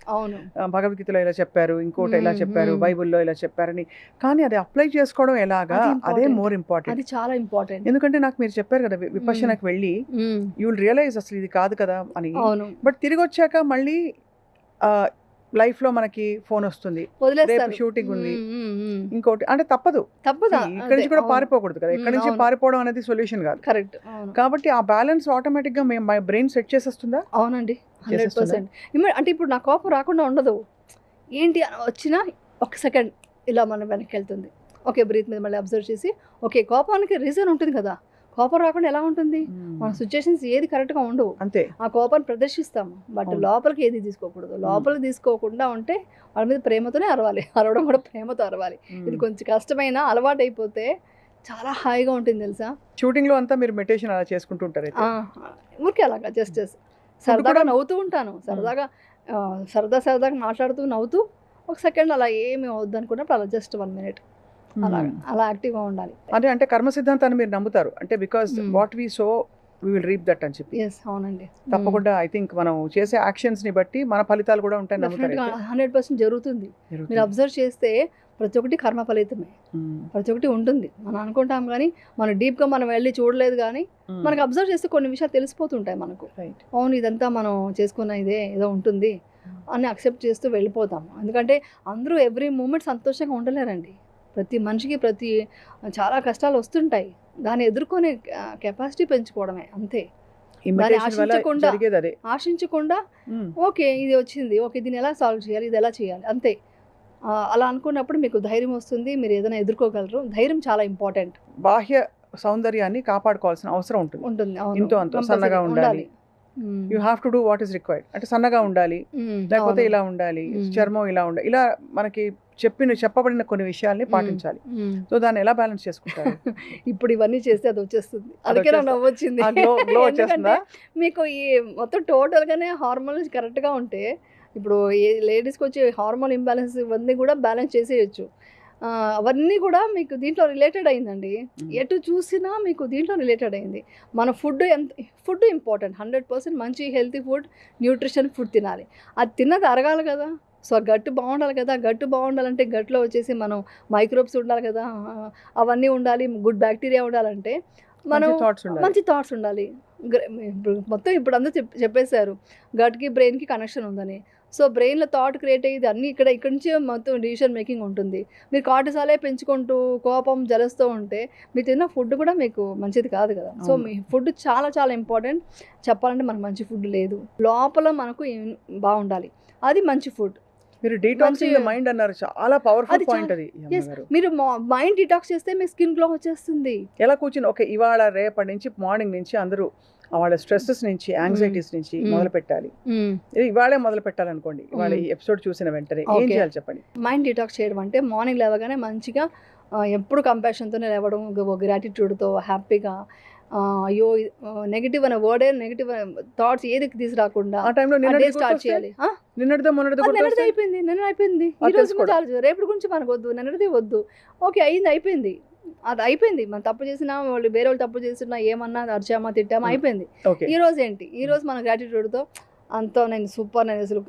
భగవద్గీతలో ఇలా చెప్పారు, ఇంకోటి ఇలా చెప్పారు, బైబుల్లో ఇలా చెప్పారని, కానీ అది అప్లై చేసుకోవడం ఎలాగా, అదే మోర్ ఇంపార్టెంట్. అది చాలా ఇంపార్టెంట్. ఎందుకంటే నాకు మీరు చెప్పారు కదా, విపశ్యనకు వెళ్ళి యూ విల్ రియలైజ్ అసలు ఇది కాదు కదా అని. బట్ తిరిగి వచ్చాక మళ్ళీ లైఫ్ లో మనకి ఫోన్ వస్తుంది, రేపు షూటింగ్ ఉంది, ఇంకోటి, అంటే తప్పదు. ఇక్కడి నుంచి కూడా పారిపోకూడదు కదా. ఇక్కడి నుంచి పారిపోవడం అనేది సొల్యూషన్ కాదు. కరెక్ట్. కాబట్టి ఆ బ్యాలెన్స్ ఆటోమేటిక్ గా మై బ్రెయిన్ సెట్ చేసేస్తుందా? అవునండి, 100%. అంటే ఇప్పుడు నా కోపం రాకుండా ఉండదు. ఏంటి వచ్చినా ఒక సెకండ్ ఇలా మనం వెనక్కి వెళ్తుంది. ఓకే, బ్రీత్ మీద మళ్ళీ అబ్జర్వ్ చేసి, ఓకే కోపానికి రీజన్ ఉంటుంది కదా, కోపం రాకుండా ఎలా ఉంటుంది? మన సిచ్యుయేషన్స్ ఏది కరెక్ట్గా ఉండవు, అంతే. ఆ కోపాన్ని ప్రదర్శిస్తాము, బట్ లోపలికి ఏది తీసుకోకూడదు. లోపలికి తీసుకోకుండా ఉంటే వాళ్ళ మీద ప్రేమతోనే అరవాలి. అరవడం కూడా ప్రేమతో అరవాలి. ఇది కొంచెం కష్టమైన అలవాటు అయిపోతే చాలా హాయిగా ఉంటుంది తెలుసా. షూటింగ్ లో అంతా మీరు మెడిటేషన్ అలా చేసుకుంటుంటారు? ఊరికే అలాగా జస్ట్ సరదాగా నవ్వుతూ ఉంటాను. సరదాగా మాట్లాడుతూ నవ్వుతూ ఒక సెకండ్ అలా ఏమి వద్దు అనుకున్నప్పుడు అలా జస్ట్ 1 minute అలా యాక్టివ్గా ఉండాలి. అంటే కర్మ సిద్ధాంతాన్ని మీరు నమ్ముతారు అంటే, because what we sow we will reap that అని చెప్పి. అవునండి, తప్పకుండా. ఐ థింక్ మనం చేసే యాక్షన్స్ ని బట్టి మన ఫలితాలు కూడా ఉంటాయి. 100% జరుగుతుంది. మీరు అబ్జర్వ్ చేస్తే ప్రతి ఒక్కటి కర్మ ఫలితమే. ప్రతి ఒక్కటి ఉంటుంది. మనం అనుకుంటాం కానీ మనం డీప్గా మనం వెళ్ళి చూడలేదు, కానీ మనకు అబ్జర్వ్ చేస్తే కొన్ని విషయాలు తెలిసిపోతుంటాయి మనకు. అవును, ఇదంతా మనం చేసుకున్న ఇదే ఏదో ఉంటుంది అని అక్సెప్ట్ చేస్తూ వెళ్ళిపోతాం. ఎందుకంటే అందరూ ఎవ్రీ మూమెంట్ సంతోషంగా ఉండలేరండి. ప్రతి మనిషికి చాలా కష్టాలు వస్తుంటాయి. దాన్ని ఎదుర్కొనే కెపాసిటీ పెంచుకోవడమే, అంతే. ఆశించకుండా ఓకే ఇది వచ్చింది, ఓకే దీన్ని ఎలా సాల్వ్ చేయాలి, ఇది ఎలా చేయాలి, అంతే. అలా అనుకున్నప్పుడు మీకు ధైర్యం వస్తుంది, మీరు ఏదైనా ఎదుర్కోగలరు. ధైర్యం చాలా ఇంపార్టెంట్. బాహ్య సౌందర్యాన్ని కాపాడుకోవాల్సిన అవసరం ఉంటుంది. ఇంతో అంతో సన్నగా ఉండాలి. You have to do what is required. అంటే సన్నగా ఉండాలి, లేకపోతే ఇలా ఉండాలి, చర్మం ఇలా ఉండాలి, ఇలా మనకి చెప్పబడిన కొన్ని విషయాల్ని పాటించాలి. సో దాన్ని ఎలా బ్యాలెన్స్ చేసుకుంటారు? ఇప్పుడు ఇవన్నీ చేస్తే అది వచ్చేస్తుంది. అందుకే నాకు నవ్వొచ్చింది. మీకు ఈ మొత్తం టోటల్గానే హార్మోన్స్ కరెక్ట్గా ఉంటే, ఇప్పుడు లేడీస్కి వచ్చే హార్మోన్ ఇంబ్యాలెన్స్ ఇవన్నీ కూడా బ్యాలెన్స్ చేసేయచ్చు. అవన్నీ కూడా మీకు దీంట్లో రిలేటెడ్ అయిందండి. ఎటు చూసినా మీకు దీంట్లో రిలేటెడ్ అయింది. మన ఫుడ్ ఇంపార్టెంట్. 100% మంచి హెల్తీ ఫుడ్, న్యూట్రిషన్ ఫుడ్ తినాలి. అది తిన్నది అరగాలి కదా. సో గట్టు బాగుండాలి కదా. గట్టు బాగుండాలంటే గట్లో వచ్చేసి మనం మైక్రోబ్స్ ఉండాలి కదా, అవన్నీ ఉండాలి. గుడ్ బ్యాక్టీరియా ఉండాలంటే మనం మంచి థాట్స్ ఉండాలి. మొత్తం ఇప్పుడు అందరూ చెప్పేశారు గట్కి బ్రెయిన్కి కనెక్షన్ ఉందని. సో బ్రెయిన్లో థాట్ క్రియేట్ అయ్యేది అన్నీ ఇక్కడి నుంచే మొత్తం డిసిషన్ మేకింగ్ ఉంటుంది. మీరు కార్టిసాలే పెంచుకుంటూ కోపం జలస్తూ ఉంటే మీరు తిన్న ఫుడ్ కూడా మీకు మంచిది కాదు కదా. సో మీ ఫుడ్ చాలా చాలా ఇంపార్టెంట్. చెప్పాలంటే మనకు మంచి ఫుడ్ లేదు. లోపల మనకు బాగుండాలి, అది మంచి ఫుడ్. మీరు డీటాక్సింగ్ ద మైండ్ అన్నారు, చాలా పవర్ఫుల్ పాయింట్ అది. మీరు మైండ్ డిటాక్స్ చేస్తే మీ స్కిన్ గ్లో వచ్చేస్తుంది. ఎలా కూర్చుని ఓకే ఇవాళ రేపటి నుంచి మార్నింగ్ నుంచి అందరూ వాళ్ళ స్ట్రెస్సెస్ నుంచి, యాంగ్జైటీస్ నుంచి మొదలు పెట్టాలి. ఇవాళే మొదలు పెట్టాలనుకోండి, ఇవాళ ఈ ఎపిసోడ్ చూసిన వెంటనే ఏం చేయాలి చెప్పండి? మైండ్ డిటాక్స్ చేయడం అంటే మార్నింగ్ లేవగానే మంచిగా ఎప్పుడు కంపాషన్తోనే లేవడం, గ్రాటిట్యూడ్తో హ్యాపీగా అయ్యో నెగిటివ్ అనే వర్డే, నెగిటివ్ థాట్స్ ఏది తీసుకురాకుండా ఆ టైంలో డే స్టార్ట్ చేయాలి. నిన్నటిదో మొన్నటిదో నిన్నటిది అయిపోయింది, నిన్న అయిపోయింది, ఈ రోజు తెలుసుకోవడం. చాలు, రేపటి గురించి మనకు వద్దు, నిన్నటిది వద్దు. ఓకే, అయిపోయింది, అది అయిపోయింది. మనం తప్పు చేసినా, వాళ్ళు వేరే వాళ్ళు తప్పు చేసినా, ఏమన్నా అరిచామా తిట్టామా అయిపోయింది. ఓకే. ఈ రోజు ఏంటి, ఈ రోజు మన గ్రాటిట్యూడ్తో అంతా నేను సూపర్, నేను అసలు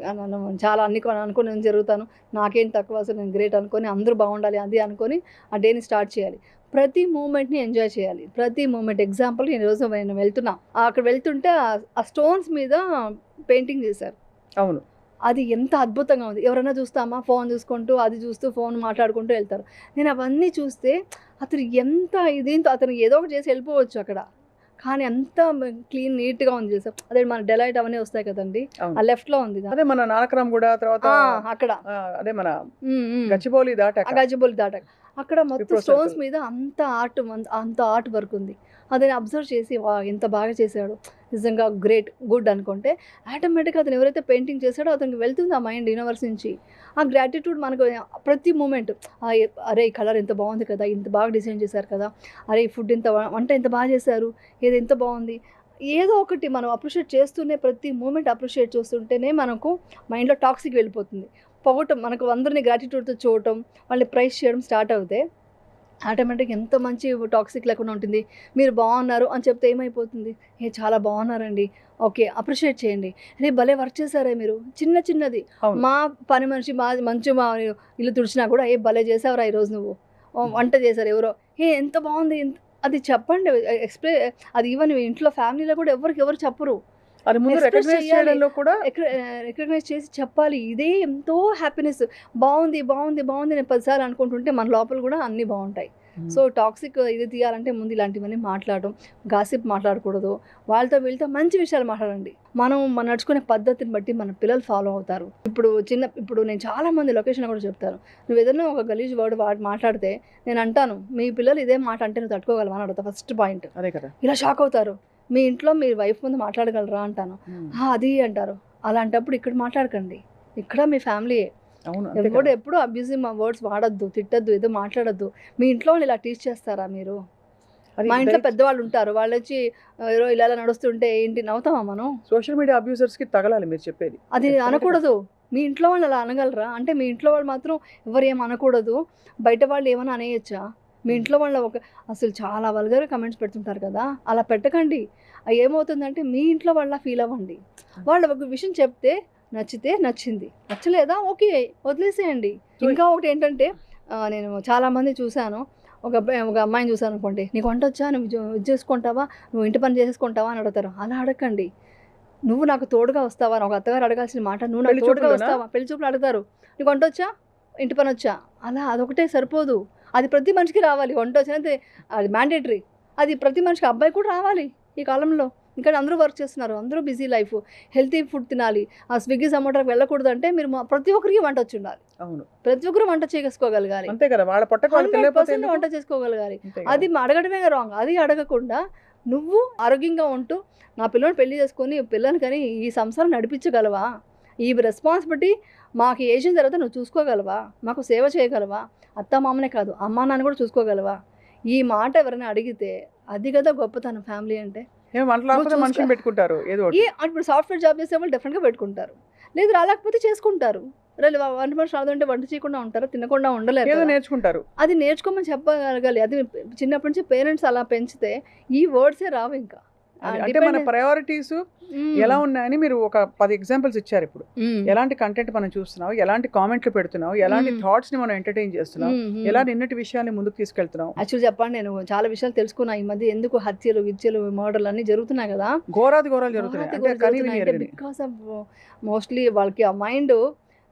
చాలా అనుకొని నేను జరుగుతాను, నాకేం తక్కువ, అసలు నేను గ్రేట్ అనుకొని అందరూ బాగుండాలి అది అనుకొని ఆ డేని స్టార్ట్ చేయాలి. ప్రతి మూమెంట్ని ఎంజాయ్ చేయాలి. ప్రతి మూమెంట్ ఎగ్జాంపుల్, ఈరోజు నేను వెళ్తున్నా, అక్కడ వెళ్తుంటే ఆ స్టోన్స్ మీద పెయింటింగ్ చేశారు. అవును. అది ఎంత అద్భుతంగా ఉంది. ఎవరైనా చూస్తామా, ఫోన్ చూసుకుంటూ అది చూస్తూ ఫోన్ మాట్లాడుకుంటూ వెళ్తారు. నేను అవన్నీ చూస్తే అతను ఎంత దీంతో అతను ఏదో ఒకటి చేసి వెళ్ళిపోవచ్చు అక్కడ, కానీ అంత క్లీన్ నీట్గా ఉంది చేసాం. అదే మన డెలైట్ అవన్నీ వస్తాయి కదండి, ఆ లెఫ్ట్లో ఉంది. అదే మన నానక్రామ్ కూడా తర్వాత అక్కడ అదే మన గచ్చిబౌలి దాటాక గచ్చిబౌలి దాటాక అక్కడ మొత్తం స్టోన్స్ మీద అంత ఆర్ట్ వర్క్ ఉంది. అదే అబ్జర్వ్ చేసి ఎంత బాగా చేశాడు, నిజంగా గ్రేట్, గుడ్ అనుకుంటే ఆటోమేటిక్గా అతను ఎవరైతే పెయింటింగ్ చేశాడో అతనికి వెళ్తుంది ఆ మైండ్ యూనివర్స్ నుంచి. ఆ గ్రాటిట్యూడ్ మనకు ప్రతి మూమెంట్, అరే ఈ కలర్ ఎంత బాగుంది కదా, ఇంత బాగా డిజైన్ చేశారు కదా, అరే ఈ ఫుడ్ వంట ఎంత బాగా చేశారు, ఏది ఎంత బాగుంది, ఏదో ఒకటి మనం అప్రిషియేట్ చేస్తూనే ప్రతి మూమెంట్ అప్రిషియేట్ చేస్తుంటేనే మనకు మైండ్లో టాక్సిక్ వెళ్ళిపోతుంది. పొగటం, మనకు అందరినీ గ్రాటిట్యూడ్తో చూడటం, వాళ్ళని ప్రైజ్ చేయడం స్టార్ట్ అవుతే ఆటోమేటిక్ ఎంత మంచి టాక్సిక్ లేకుండా ఉంటుంది. మీరు బాగున్నారు అని చెప్తే ఏమైపోతుంది, చాలా బాగున్నారండి, ఓకే అప్రిషియేట్ చేయండి, రే భలే వర్క్ చేశారే మీరు, చిన్నది మా పని మనిషి మా ఇల్లు తుడిచినా కూడా భలే చేసావురా ఈరోజు, నువ్వు వంట చేశారు ఎవరో, ఎంత బాగుంది, అది చెప్పండి, అది ఈవెన్ ఇంట్లో ఫ్యామిలీలో కూడా ఎవరు చెప్పరు. అది ముందు రికగ్నైజ్ చేయడంలో కూడా రికగ్నైజ్ చేసి చెప్పాలి. ఇదే ఎంతో హ్యాపీనెస్. బాగుంది నేను 10 సార్లు అనుకుంటుంటే మన లోపల కూడా అన్నీ బాగుంటాయి. సో టాక్సిక్ ఇది తీయాలంటే ముందు ఇలాంటివన్నీ మాట్లాడడం, గాసిప్ మాట్లాడకూడదు, వాళ్ళతో వీళ్ళతో మంచి విషయాలు మాట్లాడండి. మనం నడుచుకునే పద్ధతిని బట్టి మన పిల్లలు ఫాలో అవుతారు. ఇప్పుడు నేను చాలా మంది లొకేషన్ కూడా చెప్తారు, నువ్వు ఏదైనా ఒక గలీజ్ వర్డ్ మాట్లాడితే నేను అంటాను, మీ పిల్లలు ఇదే మాట అంటే నువ్వు తట్టుకోగలవా అని అడుగుతా. ఫస్ట్ పాయింట్ అదే కదా. ఇలా షాక్ అవుతారు, మీ ఇంట్లో మీ వైఫ్ ముందు మాట్లాడగలరా అంటాను. అది అంటారు. అలాంటప్పుడు ఇక్కడ మాట్లాడకండి, ఇక్కడ మీ ఫ్యామిలీయే. ఎప్పుడు అబ్యూజివ్ వర్డ్స్ వాడద్దు, తిట్టద్దు, ఏదో మాట్లాడద్దు. మీ ఇంట్లో ఇలా టీచ్ చేస్తారా మీరు? మా ఇంట్లో పెద్దవాళ్ళు ఉంటారు, వాళ్ళు వచ్చి ఇలా నడుస్తుంటే ఏంటి నవ్వుతామా మనం? సోషల్ మీడియా అబ్యూజర్స్కి తగలాలి మీరు చెప్పేది. అది అనకూడదు. మీ ఇంట్లో వాళ్ళు అలా అనగలరా అంటే, మీ ఇంట్లో వాళ్ళు మాత్రం ఎవరు ఏం అనకూడదు, బయట వాళ్ళు ఏమైనా అనేయచ్చా? మీ ఇంట్లో వాళ్ళ అసలు చాలా వల్గర్ కమెంట్స్ పెడుతుంటారు కదా, అలా పెట్టకండి. ఏమవుతుందంటే మీ ఇంట్లో వాళ్ళ ఫీల్ అవ్వండి. వాళ్ళు ఒక విషయం చెప్తే నచ్చితే నచ్చింది, నచ్చలేదా ఓకే వదిలేసేయండి. ఇంకా ఒకటి ఏంటంటే, నేను చాలామంది చూశాను, ఒక అమ్మాయిని చూశాను అనుకోండి, నీకు వంట వచ్చా, నువ్వు ఇది చేసుకుంటావా, నువ్వు ఇంటి పని చేసేసుకుంటావా అని అడుగుతారు. అలా అడగండి. నువ్వు నాకు తోడుగా వస్తావా, ఒక అత్తగారు అడగాల్సిన మాట, నువ్వు నాకు తోడుగా వస్తావా, పెళ్లి చూపులు అడుగుతారు, నీకు వంట వచ్చా, ఇంటి పని వచ్చా, అలా అదొకటే సరిపోదు. అది ప్రతి మనిషికి రావాలి. వంట వచ్చినది అది మ్యాండేటరీ. అది ప్రతి మనిషికి, అబ్బాయి కూడా రావాలి ఈ కాలంలో. ఇంకా అందరూ వర్క్ చేస్తున్నారు, అందరూ బిజీ లైఫ్, హెల్తీ ఫుడ్ తినాలి. ఆ స్విగ్గీ జొమాటోకి వెళ్ళకూడదు అంటే మీరు ప్రతి ఒక్కరికి వంట వచ్చి ఉండాలి. అవును, ప్రతి ఒక్కరు వంట చేసుకోగలగాలి. అంతే కదా, వాళ్ళ పొట్టకు 100% వంట చేసుకోగలగాలి. అది అడగడమే రాంగ్. అది అడగకుండా నువ్వు ఆరోగ్యంగా ఉంటూ నా పిల్లని పెళ్లి చేసుకొని పిల్లని కానీ ఈ సంసారం నడిపించగలవా, ఈ రెస్పాన్సిబిలిటీ మాకు ఏజ్ అయిన తర్వాత నువ్వు చూసుకోగలవా, మాకు సేవ చేయగలవా, అత్త మామనే కాదు అమ్మా నాన్న కూడా చూసుకోగలవా, ఈ మాట ఎవరైనా అడిగితే అది కదా గొప్పతనం ఫ్యామిలీ అంటే. మనిషిని పెట్టుకుంటారు. ఇప్పుడు సాఫ్ట్వేర్ జాబ్ చేసే వాళ్ళు డెఫినెట్గా పెట్టుకుంటారు, లేదు రాలేకపోతే చేసుకుంటారు. వంట మనిషి రాదంటే వంట చేయకుండా ఉంటారు, తినకుండా ఉండలేదు, నేర్చుకుంటారు. అది నేర్చుకోమని చెప్పగలగాలి. అది చిన్నప్పటి నుంచి పేరెంట్స్ అలా పెంచితే ఈ వర్డ్సే రావు. ఇంకా అంటే మన ప్రయారిటీస్ ఎలా ఉన్నాయని మీరు ఒక 10 ఎగ్జాంపుల్స్ ఇచ్చారు. ఇప్పుడు ఎలాంటి కంటెంట్ మనం చూస్తున్నాం, ఎలాంటి కామెంట్లు పెడుతున్నాం, ఎలాంటి థాట్స్ ని మనం ఎంటర్టైన్ చేస్తున్నాం, ఎలా నిన్నటి విషయాన్ని ముందుకు తీసుకెళ్తున్నాం. యాక్చువల్లీ చెప్పండి, నేను చాలా విషయాలు తెలుసుకున్నా ఈ మధ్య. ఎందుకు హత్యలు విద్యలు మర్డర్లు అన్ని జరుగుతున్నాయి కదా, ఘోరాది జరుగుతున్నాయి. బికాస్ ఆఫ్ మోస్ట్లీ వాళ్ళకి ఆ మైండ్,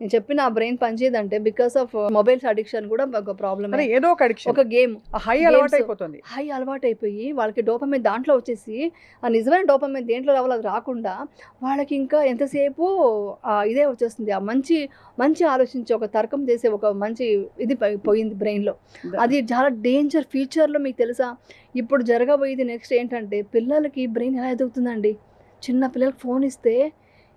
నేను చెప్పిన ఆ బ్రెయిన్ పనిచేయదంటే బికాస్ ఆఫ్ మొబైల్స్ అడిక్షన్ కూడా ఒక ప్రాబ్లమ్. ఏదో ఒక అడిక్షన్, ఒక గేమ్ హై అలవాటు అయిపోయి వాళ్ళకి డోపమైన్ దాంట్లో వచ్చేసి, ఆ నిజమైన డోపమైన్ దేంట్లో రావాలో అది రాకుండా వాళ్ళకి ఇంకా ఎంతసేపు ఇదే వచ్చేస్తుంది. ఆ మంచి ఆలోచించి ఒక తర్కం చేసే ఒక మంచి ఇది పోయింది బ్రెయిన్లో. అది చాలా డేంజర్. ఫ్యూచర్లో మీకు తెలుసా, ఇప్పుడు జరగబోయేది నెక్స్ట్ ఏంటంటే, పిల్లలకి బ్రెయిన్ ఎలా ఎదుగుతుందండి. చిన్న పిల్లలకి ఫోన్ ఇస్తే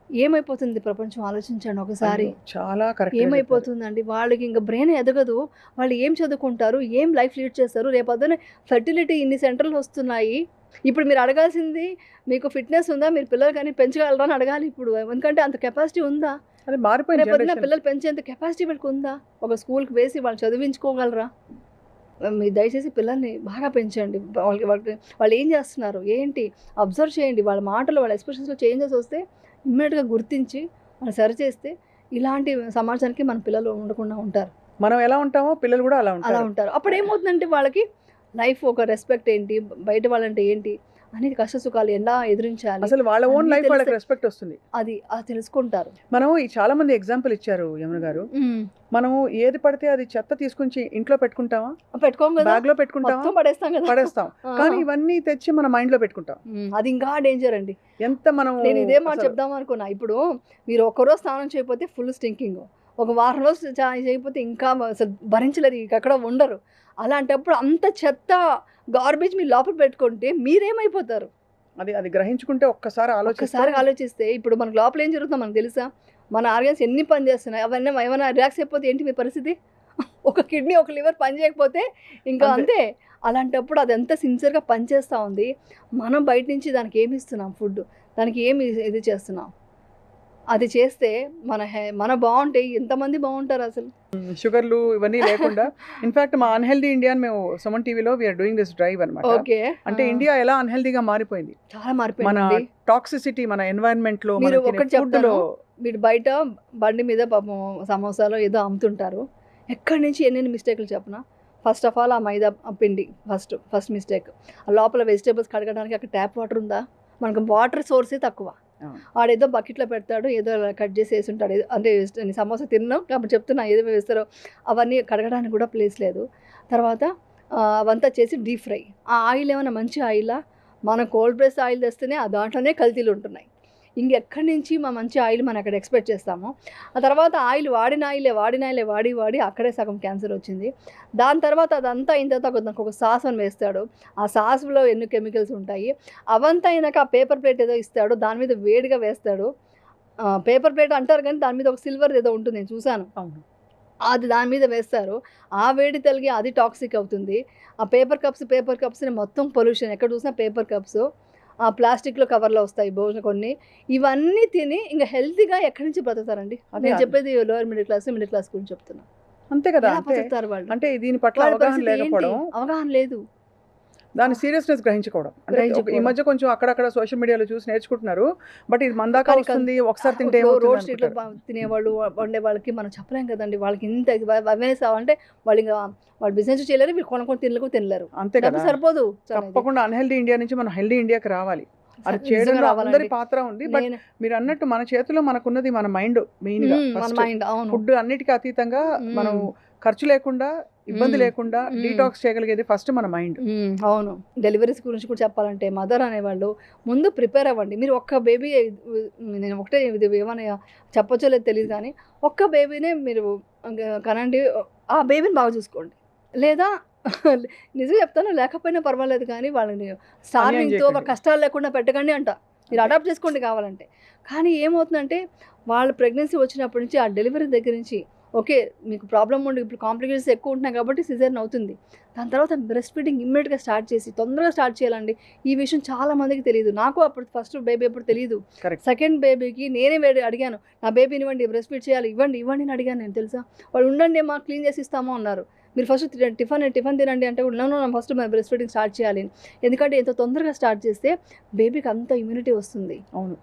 ఏమైపోతుంది ప్రపంచం ఆలోచించండి ఒకసారి. చాలా ఏమైపోతుందండి వాళ్ళకి, ఇంకా బ్రెయిన్ ఎదగదు. వాళ్ళు ఏం చదువుకుంటారు, ఏం లైఫ్ లీడ్ చేస్తారు, రేపొద్దున ఫెర్టిలిటీ ఇన్ని సెంటర్లు వస్తున్నాయి, ఇప్పుడు మీరు అడగాల్సింది మీకు ఫిట్నెస్ ఉందా, మీరు పిల్లలు కానీ పెంచగలరా అని అడగాలి ఇప్పుడు. ఎందుకంటే అంత కెపాసిటీ ఉందా? అది మారిపోయింది రేపు పొద్దున్న జనరేషన్. పిల్లలు పెంచేంత కెపాసిటీ వీళ్ళకి ఉందా? ఒక స్కూల్కి వేసి వాళ్ళు చదివించుకోగలరా? మీరు దయచేసి పిల్లల్ని బాగా పెంచండి. వాళ్ళు ఏం చేస్తున్నారు ఏంటి అబ్జర్వ్ చేయండి. వాళ్ళ మాటలు వాళ్ళ ఎక్స్ప్రెషన్స్లో చేంజెస్ వస్తే ఇమ్మీడియట్గా గుర్తించి వాళ్ళు సరిచేస్తే ఇలాంటి సమాజానికి మన పిల్లలు ఉండకుండా ఉంటారు. మనం ఎలా ఉంటామో పిల్లలు కూడా అలా అలా ఉంటారు. ఉంటారు. అప్పుడు ఏమవుతుందంటే వాళ్ళకి లైఫ్ ఒక రెస్పెక్ట్ ఏంటి, బయట వాళ్ళంటే ఏంటి అనేది, కష్ట సుఖాలు ఎలా ఎదిరించాలి అసలు వాళ్ళ ఓన్ అన్నీ లైఫ్ వాళ్ళకి తెలిస్తే- రెస్పెక్ట్ వస్తుంది. అది తెలుసుకుంటారు. మనం ఈ చాలా మంది ఎగ్జాంపుల్ ఇచ్చారు యమున గారు. మనము ఏది పడితే అది చెత్త తీసుకుని ఇంట్లో పెట్టుకుంటామా, పెట్టుకోం కదా, బ్యాగ్ లో పెట్టుకుంటామా, మొత్తం పడేస్తాం కదా. పడేస్తాం. కానీ ఇవన్నీ తెచ్చి మన మైండ్ లో పెట్టుకుంటాం. అది ఇంకా డేంజర్ అండి. ఎంత మనం నేను ఇదే మాట అసలు- చెప్దాం అనుకున్నా. ఇప్పుడు మీరు ఒక్కరోజు స్నానం చేయకపోతే ఫుల్ స్టింకింగ్, ఒక వారం రోజు చేయకపోతే ఇంకా అసలు భరించలేరు, ఎక్కడ ఉండరు. అలాంటప్పుడు అంత చెత్త గార్బేజ్ మీరు లోపల పెట్టుకుంటే మీరేమైపోతారు? అది గ్రహించుకుంటే ఒక్కసారి ఒక్కసారి ఆలోచిస్తే ఇప్పుడు మనకు లోపల ఏం జరుగుతుందో మనకు తెలుసా? మన ఆర్గన్స్ ఎన్ని పని చేస్తున్నాయి, అవన్నీ ఏమైనా రిలాక్స్ అయిపోతే ఏంటి మీ పరిస్థితి? ఒక కిడ్నీ ఒక లివర్ పని చేయకపోతే ఇంకా అంతే. అలాంటప్పుడు అది ఎంత సిన్సియర్గా పనిచేస్తూ ఉంది. మనం బయట నుంచి దానికి ఏమి ఇస్తున్నాం, ఫుడ్ దానికి ఏమి ఇది చేస్తున్నాం? అది చేస్తే మన బాగుంటే ఎంతమంది బాగుంటారు అసలు. షుగర్లు ఇవన్నీ లేకుండా. ఇన్ఫాక్ట్ మా అన్హెల్దీ ఇండియా అని మేము సుమన్ టీవీలో వీఆర్ డూయింగ్ దిస్ డ్రైవ్ అనమాట. ఓకే, అంటే ఇండియా ఎలా అన్హెల్దీగా మారిపోయింది, చాలా మన మారిపోయింది. టాక్సిసిటీ మన ఎన్వైరన్మెంట్ లో, మీరు మనం ఒకటి తినే food చెప్తాను, లో. మీరు బయట బండి మీద పాపం సమోసాలో ఏదో అమ్ముతుంటారు. ఎక్కడి నుంచి ఎన్ని మిస్టేక్లు చెప్పనా? ఫస్ట్ ఆఫ్ ఆల్ ఆ మైదా పిండి ఫస్ట్ మిస్టేక్. ఆ లోపల వెజిటేబుల్స్ కడగడానికి అక్కడ ట్యాప్ వాటర్ ఉందా? మనకు వాటర్ సోర్సే తక్కువ. ఆడేదో బకెట్లో పెడతాడు, ఏదో కట్ చేసి వేసి ఉంటాడు. అంటే సమోసా తిన్నాం కాబట్టి చెప్తున్నా, ఏదో వేస్తారో అవన్నీ కడగడానికి కూడా ప్లేస్ లేదు. తర్వాత అవంతా చేసి డీప్ ఫ్రై. ఆ ఆయిల్ ఏమైనా మంచి ఆయిలా? మన కోల్డ్ ప్రెస్ ఆయిల్ తెస్తేనే దాంట్లోనే కల్తీలు ఉంటున్నాయి. ఇంకెక్కడి నుంచి మంచి ఆయిల్ మనం అక్కడ ఎక్స్పెక్ట్ చేస్తాము. ఆ తర్వాత ఆయిల్ వాడిన ఆయిలే వాడి అక్కడే సగం క్యాన్సర్ వచ్చింది. దాని తర్వాత అదంతా అయిన తర్వాత నాకు ఒక సాస్ అని వేస్తాడు. ఆ సాస్లో ఎన్ని కెమికల్స్ ఉంటాయి. అవంతా అయినాక ఆ పేపర్ ప్లేట్ ఏదో ఇస్తాడు, దాని మీద వేడిగా వేస్తాడు. పేపర్ ప్లేట్ అంటారు కానీ దాని మీద ఒక సిల్వర్ ఏదో ఉంటుంది, నేను చూశాను. అది దాని మీద వేస్తారు. ఆ వేడి తలిగి అది టాక్సిక్ అవుతుంది. ఆ పేపర్ కప్స్ని మొత్తం పొల్యూషన్, ఎక్కడ చూసినా పేపర్ కప్స్. ఆ ప్లాస్టిక్లో కవర్లో వస్తాయి భోజనం కొన్ని. ఇవన్నీ తిని ఇంకా హెల్తీగా ఎక్కడి నుంచి బ్రతుకుతారండి? నేను చెప్పేది లోయర్ మిడిల్ క్లాస్ గురించి చెప్తున్నా. అంతే కదా. ఎలా బ్రతుకుతారు వాళ్ళు? అంటే దీని పట్ల వాళ్ళ అవగాహన పరిస్థితి ఏంటి? లేకపోవడం, అవగాహన లేదు. దాని సీరియస్నెస్ గ్రహించుకోవడం. అంటే ఈ మధ్య కొంచెం అక్కడక్కడ సోషల్ మీడియాలో చూసి నేర్చుకుంటున్నారు. బట్ ఇది మన దాకా వస్తుంది, ఒకసారి తింటే రోడ్ స్ట్రీట్లో తినేవాళ్ళు వండే వాళ్ళకి మనం చెప్పలేం కదండి. వాళ్ళకి ఇంత అవేర్నెస్ అంటే వాళ్ళు బిజినెస్ చేయలేరు, వీళ్ళు కొనుక్కొని తినలేరు. అంతే కదా. సరిపోదు. తప్పకుండా అన్హెల్దీ ఇండియా నుంచి మనం హెల్దీ ఇండియాకి రావాలి. అది చేయడంలో అందరి పాత్ర ఉంది. బట్ మీరు అన్నట్టు మన చేతిలో మనకున్నది మన మైండ్ మెయిన్ గా. ఫుడ్ అన్నిటికీ అతీతంగా మనం ఖర్చు లేకుండా, ఇబ్బంది లేకుండా డీటాక్స్ చేయగలిగేది ఫస్ట్ మన మైండ్. అవును. డెలివరీస్ గురించి కూడా చెప్పాలంటే మదర్ అనేవాళ్ళు ముందు ప్రిపేర్ అవ్వండి. మీరు ఒక్క బేబీ, నేను ఒకటే ఇది ఏమైనా చెప్పచ్చో లేదు తెలియదు కానీ, ఒక్క బేబీనే మీరు కనండి, ఆ బేబీని బాగా చూసుకోండి. లేదా నిజం చెప్తాను, లేకపోయినా పర్వాలేదు కానీ వాళ్ళని స్టార్వింగ్తో కష్టాలు లేకుండా పెట్టకండి అంట. మీరు అడాప్ట్ చేసుకోండి కావాలంటే. కానీ ఏమవుతుందంటే వాళ్ళ ప్రెగ్నెన్సీ వచ్చినప్పటి నుంచి ఆ డెలివరీ దగ్గర నుంచి ఓకే మీకు ప్రాబ్లం ఉండి ఇప్పుడు కాంప్లికేషన్స్ ఎక్కువ ఉంటున్నాయి కాబట్టి సిజేరియన్ అవుతుంది. దాని తర్వాత బ్రెస్ట్ ఫీడింగ్ ఇమ్మీడియట్గా స్టార్ట్ చేసి తొందరగా స్టార్ట్ చేయాలండి. ఈ విషయం చాలా మందికి తెలియదు. నాకు అప్పుడు ఫస్ట్ బేబీ అప్పుడు తెలియదు. సెకండ్ బేబీకి నేనే అడిగాను, నా బేబీని ఇవ్వండి, బ్రెస్ట్ ఫీడ్ చేయాలి, ఇవ్వండి అని అడిగాను నేను. తెలుసా, వాళ్ళు ఉండండి మా క్లీన్ చేసి ఇస్తామో అన్నారు. మీరు ఫస్ట్ టిఫిన్ తినండి అంటే ఫస్ట్ బ్రెస్ట్ ఫీడింగ్ స్టార్ట్ చేయాలి. ఎందుకంటే ఎంత తొందరగా స్టార్ట్ చేస్తే బేబీకి అంత ఇమ్యూనిటీ వస్తుంది. అవును,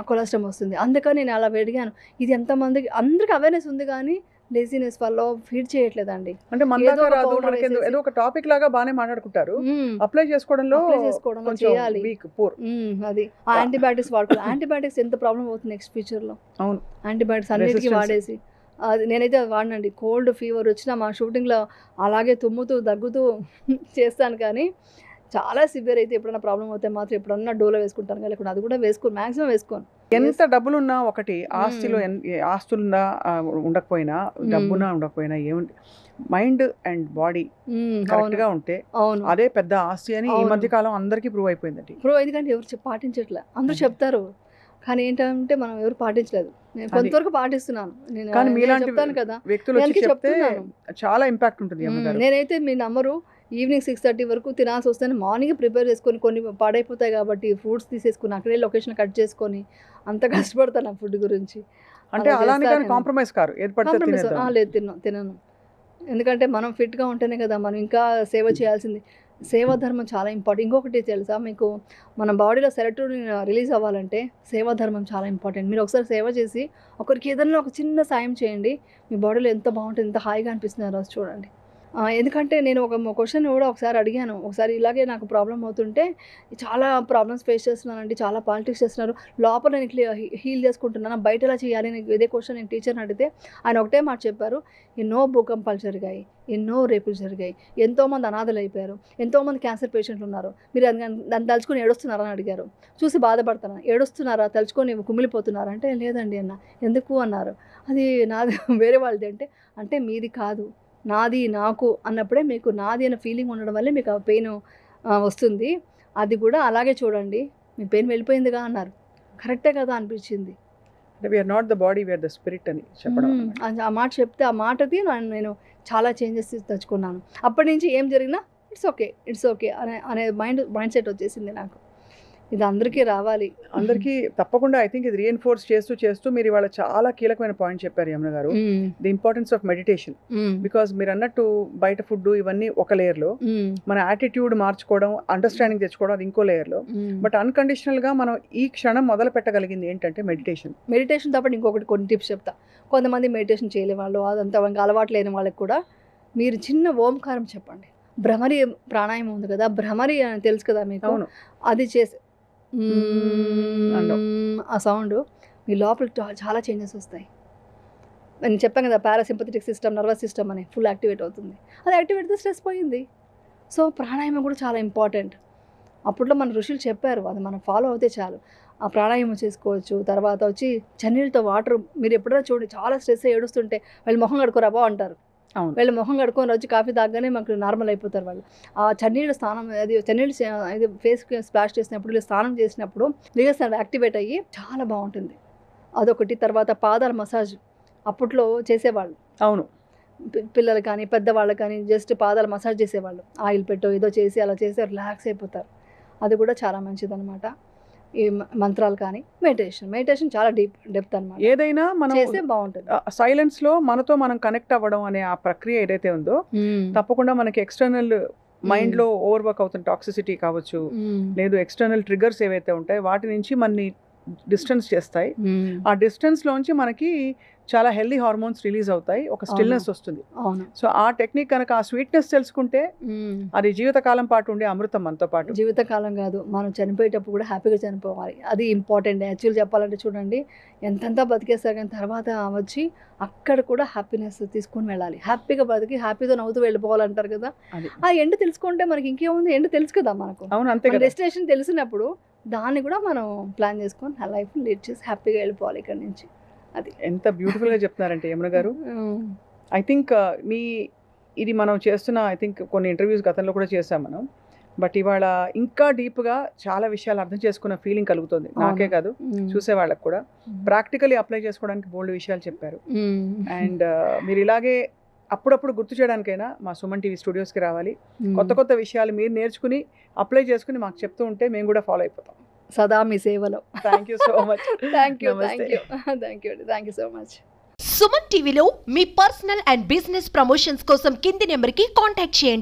కొలెస్ట్రాల్ వస్తుంది. అందుకని నేను అలా అడిగాను. ఇది ఎంతమందికి, అందరికి అవేర్నెస్ ఉంది కానీ లేజినెస్ వల్ల ఫీడ్ చేయట్లేదండి. అంటే మన దాకా రాదు, మనకి ఏదో ఒక టాపిక్ లాగా బాగానే మాట్లాడుకుంటారు. అప్లై చేసుకోవడంలో చేయాలి. అది యాంటీబయాటిక్స్ వాడుకోవాలి. యాంటీబయాటిక్స్ ఎంత ప్రాబ్లం అవుతుంది నెక్స్ట్ ఫ్యూచర్లో. అవును, యాంటీబయాటిక్స్ అన్నిటికీ వాడేసి అది నేనైతే వాడినండి. కోల్డ్ ఫీవర్ వచ్చినా మా షూటింగ్లో అలాగే తుమ్ముతూ దగ్గుతూ చేస్తాను. కానీ చాలా సివియర్ అయితే ఎప్పుడైనా ప్రాబ్లం అవుతే మాత్రం ఎప్పుడన్నా డోలో వేసుకుంటాను. లేకుండా అది కూడా మ్యాక్సిమం వేసుకోను. ఎంత డబ్బులున్నా ఒకటి, ఆస్తులున్నా ఉండకపోయినా, డబ్బున్నా ఉండకపోయినా, ఏముంది మైండ్ అండ్ బాడీ కరెక్ట్ గా ఉంటే అదే పెద్ద ఆస్తి అని ఈ మధ్య కాలం అందరికీ ప్రూవ్ అయిపోయిందండి. ఎందుకంటే ఎవరు పాటించట్లే, అందరూ చెప్తారు కానీ ఏంటంటే మనం ఎవరు పాటించలేదు. నేను కొంతవరకు పాటిస్తున్నాను. నేను మీలాంటి వ్యక్తులు చెప్తే చాలా ఇంపాక్ట్ ఉంటుంది. నేనైతే మీ నమ్మరు, ఈవినింగ్ 6:30 వరకు తినాల్సి వస్తేనే మార్నింగ్ ప్రిపేర్ చేసుకొని కొన్ని పాడైపోతాయి కాబట్టి ఫ్రూట్స్ తీసేసుకొని అక్కడే లొకేషన్ కట్ చేసుకొని అంత కష్టపడతాను ఆ ఫుడ్ గురించి. అంటే అలా అలానే చేస్తా కానీ నేను. కాంప్రమైజ్ కారు, ఏది పడితే కాంప్రమైజ్ తినేద్దాం. లేదు, తినను. ఎందుకంటే మనం ఫిట్గా ఉంటేనే కదా మనం ఇంకా సేవ చేయాల్సింది. సేవా ధర్మం చాలా ఇంపార్టెంట్. ఇంకొకటి తెలుసా మీకు, మన బాడీలో సెరటోనిన్ రిలీజ్ అవ్వాలంటే సేవా ధర్మం చాలా ఇంపార్టెంట్. మీరు ఒకసారి సేవ చేసి ఒకరికి ఏదైనా ఒక చిన్న సాయం చేయండి, మీ బాడీలో ఎంత బాగుంటుంది, ఎంత హాయిగా అనిపిస్తుంది ఆ రోజు చూడండి. ఎందుకంటే నేను ఒక క్వశ్చన్ కూడా ఒకసారి అడిగాను. ఒకసారి ఇలాగే నాకు ప్రాబ్లం అవుతుంటే, చాలా ప్రాబ్లమ్స్ ఫేస్ చేస్తున్నానండి, చాలా పాలిటిక్స్ చేస్తున్నారు, లోపల నేను హీల్ చేసుకుంటున్నాను, బయట ఎలా చేయాలి అని ఇదే క్వశ్చన్ నేను టీచర్ని అడిగితే ఆయన ఒకటే మాట చెప్పారు, ఎన్నో భూకంపాలు జరిగాయి, ఎన్నో రేపులు జరిగాయి, ఎంతోమంది అనాథలు అయిపోయారు, ఎంతోమంది క్యాన్సర్ పేషెంట్లు ఉన్నారు, మీరు దాన్ని తలుచుకొని ఏడుస్తున్నారా అని అడిగారు. చూసి బాధపడుతున్నాను. ఏడుస్తున్నారా, తలుచుకొని కుమిలిపోతున్నారా అంటే లేదండి అన్న. ఎందుకు అన్నారు. అది నాది వేరే వాళ్ళది అంటే మీది కాదు, నాది నాకు అన్నప్పుడే మీకు నాది అనే ఫీలింగ్ ఉండడం వల్లే మీకు ఆ పెయిన్ వస్తుంది. అది కూడా అలాగే చూడండి, మీ పెయిన్ వెళ్ళిపోయిందిగా అన్నారు. కరెక్టే కదా అనిపించింది. అంటే we are not the body, we are the spirit అని చెప్పడం అన్నమాట. ఆ మాట చెప్తే ఆ మాటది నేను చాలా చేంజెస్ తెచ్చుకున్నాను. అప్పటి నుంచి ఏం జరిగినా ఇట్స్ ఓకే అనే మైండ్ సెట్ వచ్చేసింది నాకు. ఇది అందరికీ రావాలి. అందరికీ తప్పకుండా. ఐ థింక్ ఇది రీఎన్ఫోర్స్ చేస్తూ మీరు ఇవాళ చాలా కీలకమైన పాయింట్ చెప్పారు యమున గారు, the importance of meditation. Because మీరు అన్నట్టు బయట ఫుడ్ ఇవన్నీ ఒక లేయర్లో, మన యాటిట్యూడ్ మార్చుకోవడం, అండర్స్టాండింగ్ తెచ్చుకోవడం అది ఇంకో లేయర్లో. బట్ అన్కండిషనల్గా మనం ఈ క్షణం మొదలు పెట్టగలిగింది ఏంటంటే మెడిటేషన్ తప్ప ఇంకొకటి కొన్ని టిప్స్ చెప్తా. కొంతమంది మెడిటేషన్ చేయలే వాళ్ళు, అదంతా అలవాటు లేని వాళ్ళకి కూడా మీరు చిన్న ఓంకారం చెప్పండి. భ్రమరి ప్రాణాయామం ఉంది కదా, భ్రమరి అని తెలుసు కదా మీకు, అవును, అది చేసి అండం. ఆ సౌండ్ మీ లోపల చాలా చేంజెస్ వస్తాయి. నేను చెప్పాను కదా, పారాసింపథెటిక్ సిస్టమ్, నర్వస్ సిస్టమ్ అని ఫుల్ యాక్టివేట్ అవుతుంది. అది యాక్టివేట్ అయితే స్ట్రెస్ పోయింది. సో ప్రాణాయామం కూడా చాలా ఇంపార్టెంట్. అప్పట్లో మన ఋషులు చెప్పారు, అది మనం ఫాలో అవుతే చాలు. ఆ ప్రాణాయామం చేసుకోవచ్చు. తర్వాత వచ్చి చన్నీళ్ళతో వాటర్, మీరు ఎప్పుడైనా చూడండి చాలా స్ట్రెస్ ఏడుస్తుంటే వాళ్ళు మొహం కడుకోరాబో అంటారు. అవును, వీళ్ళు మొహం కడుక్కొని వచ్చి కాఫీ తాగగానే మాకు నార్మల్ అయిపోతారు వాళ్ళు. ఆ చన్నీళ్ళు స్నానం, అది చన్నీళ్ళు ఇది ఫేస్కి స్ప్లాష్ చేసినప్పుడు, వీళ్ళు స్నానం చేసినప్పుడు లీవర్స్ యాక్టివేట్ అయ్యి చాలా బాగుంటుంది. అదొకటి. తర్వాత పాదాల మసాజ్ అప్పట్లో చేసేవాళ్ళు. అవును, పిల్లలు కానీ పెద్దవాళ్ళు కానీ జస్ట్ పాదాల మసాజ్ చేసేవాళ్ళు. ఆయిల్ పెట్టో ఏదో చేసి అలా చేసి రిలాక్స్ అయిపోతారు. అది కూడా చాలా మంచిదన్నమాట. ఈ మంత్రాలు కానీ మెడిటేషన్ చాలా డెప్త్ అనమాట. ఏదైనా మనం చేస్తే బాగుంటుంది. సైలెన్స్ లో మనతో మనం కనెక్ట్ అవ్వడం అనే ఆ ప్రక్రియ ఏదైతే ఉందో, తప్పకుండా మనకి ఎక్స్టర్నల్ మైండ్ లో ఓవర్ వర్క్ అవుతున్న టాక్సిసిటీ కావచ్చు, లేదు ఎక్స్టర్నల్ ట్రిగర్స్ ఏవైతే ఉంటాయి వాటి నుంచి మనని డిస్టెన్స్ చేస్తాయి. ఆ డిస్టెన్స్ లోంచి మనకి చాలా హెల్దీ హార్మోన్స్ రిలీజ్ అవుతాయి, ఒక స్టిల్నెస్ వస్తుంది. సో ఆ టెక్నిక్ కనుక, ఆ స్వీట్నెస్ తెలుసుకుంటే అది జీవితకాలం పాటు ఉండే అమృతం మనతో పాటు. జీవితకాలం కాదు, మనం చనిపోయేటప్పుడు కూడా హ్యాపీగా చనిపోవాలి. అది ఇంపార్టెంట్. యాక్చువల్ చెప్పాలంటే చూడండి, ఎంతెంత బతికేస్తారు కానీ తర్వాత వచ్చి అక్కడ కూడా హ్యాపీనెస్ తీసుకొని వెళ్ళాలి. హ్యాపీగా బతికి హ్యాపీగా నవ్వుతూ వెళ్ళిపోవాలంటారు కదా. ఆ ఎండ్ తెలుసుకుంటే మనకి ఇంకేముంది, ఎండ్ తెలుసు కదా మనకు. అవును, అంతే కదా. డెస్టినేషన్ తెలిసినప్పుడు దాన్ని కూడా మనం ప్లాన్ చేసుకొని ఆ లైఫ్ లీడ్ చేసి హ్యాపీగా వెళ్ళిపోవాలి ఇక్కడ నుంచి. అది ఎంత బ్యూటిఫుల్గా చెప్తున్నారంటే యమున గారు. ఐ థింక్ ఇది మనం చేస్తున్న, ఐ థింక్ కొన్ని ఇంటర్వ్యూస్ గతంలో కూడా చేసాం మనం. బట్ ఇవాళ ఇంకా డీప్గా చాలా విషయాలు అర్థం చేసుకున్న ఫీలింగ్ కలుగుతుంది, నాకే కాదు చూసే వాళ్ళకి కూడా. ప్రాక్టికలీ అప్లై చేసుకోవడానికి బోల్డ్ విషయాలు చెప్పారు. అండ్ మీరు ఇలాగే అప్పుడప్పుడు గుర్తు చేయడానికైనా మా సుమన్ టీవీ స్టూడియోస్కి రావాలి. కొత్త విషయాలు మీరు నేర్చుకుని అప్లై చేసుకుని మాకు చెప్తూ ఉంటే మేము కూడా ఫాలో అయిపోతాం. సదా మీ సేవలో. Thank you so much. Thank you so much. Suman టీవీలో మీ పర్సనల్ అండ్ బిజినెస్ ప్రమోషన్స్ కోసం కింది నెంబర్కి కాంటాక్ట్ చేయండి.